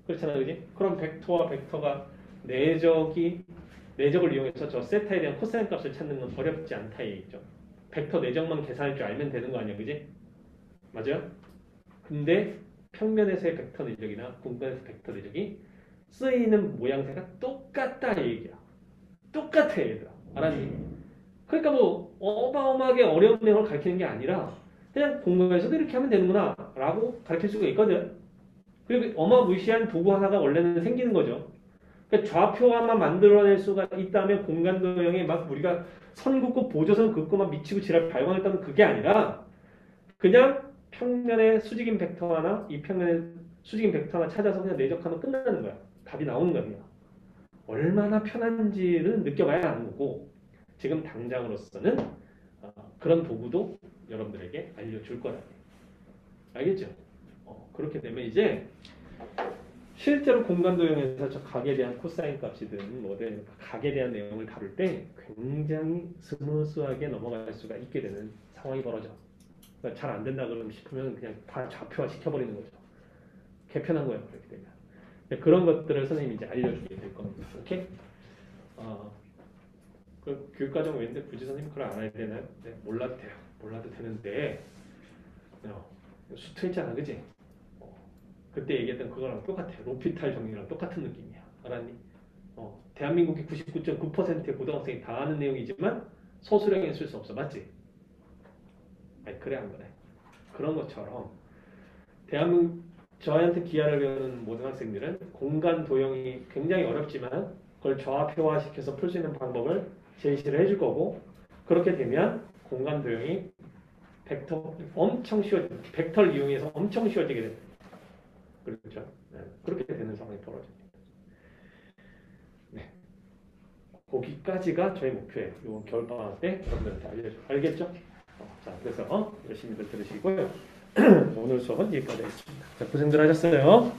그렇잖아, 그지? 그럼 벡터와 벡터가 내적을 이용해서 저 세타에 대한 코사인 값을 찾는 건 어렵지 않다 얘기죠. 벡터 내적만 계산할 줄 알면 되는 거 아니야, 그지? 맞아요? 근데 평면에서의 벡터 내적이나 공간에서 벡터 내적이 쓰이는 모양새가 똑같다 이 얘기야. 똑같아 얘들아. 알았니? 그러니까 뭐 어마어마하게 어려운 내용을 가르치는 게 아니라 그냥 공부에서도 이렇게 하면 되는구나 라고 가르칠 수가 있거든. 그리고 어마무시한 도구 하나가 원래는 생기는 거죠. 그러니까 좌표화만 만들어낼 수가 있다면 공간도형에 막 우리가 선 긋고 보조선 긋고 막 미치고 지랄 발광했다는 그게 아니라 그냥 평면의 수직인 벡터 하나 이 평면의 수직인 벡터 하나 찾아서 그냥 내적하면 끝나는 거야. 답이 나오는 거야. 그냥. 얼마나 편한지를 느껴봐야 하는 거고 지금 당장으로서는 그런 도구도 여러분들에게 알려줄 거라니. 알겠죠? 그렇게 되면 이제 실제로 공간도형에서 저 각에 대한 코사인 값이든 뭐든 각에 대한 내용을 다룰 때 굉장히 스무스하게 넘어갈 수가 있게 되는 상황이 벌어져. 그러니까 잘 안 된다 그러면 싶으면 그냥 다 좌표화 시켜버리는 거죠. 개편한 거예요. 그렇게 되면. 그런 것들을 선생님이 이제 알려주게 될 겁니다. 오케이? 그 교육과정 외인데 굳이 선생님 그걸 알아야 되나요? 네, 몰라도 돼요. 몰라도 되는데 수트했잖아, 그지? 그때 얘기했던 그거랑 똑같아. 로피탈 정리랑 똑같은 느낌이야. 알았니? 대한민국의 99.9%의 고등학생이 다 아는 내용이지만 소수령에 쓸 수 없어. 맞지? 아니 그래 안 그래? 그런 것처럼 저희한테 기하를 배우는 모든 학생들은 공간 도형이 굉장히 어렵지만 그걸 좌표화시켜서 풀 수 있는 방법을 제시를 해줄 거고 그렇게 되면 공간 도형이 벡터를 이용해서 엄청 쉬워지게 됩니다. 그렇죠? 네, 그렇게 되는 상황이 벌어집니다. 네. 거기까지가 저희 목표예요. 이번 겨울방학 때 여러분들한테 알려줘. 알겠죠? 자, 그래서 열심히들 들으시고요. 오늘 수업은 여기까지 하겠습니다. 자, 고생들 하셨어요.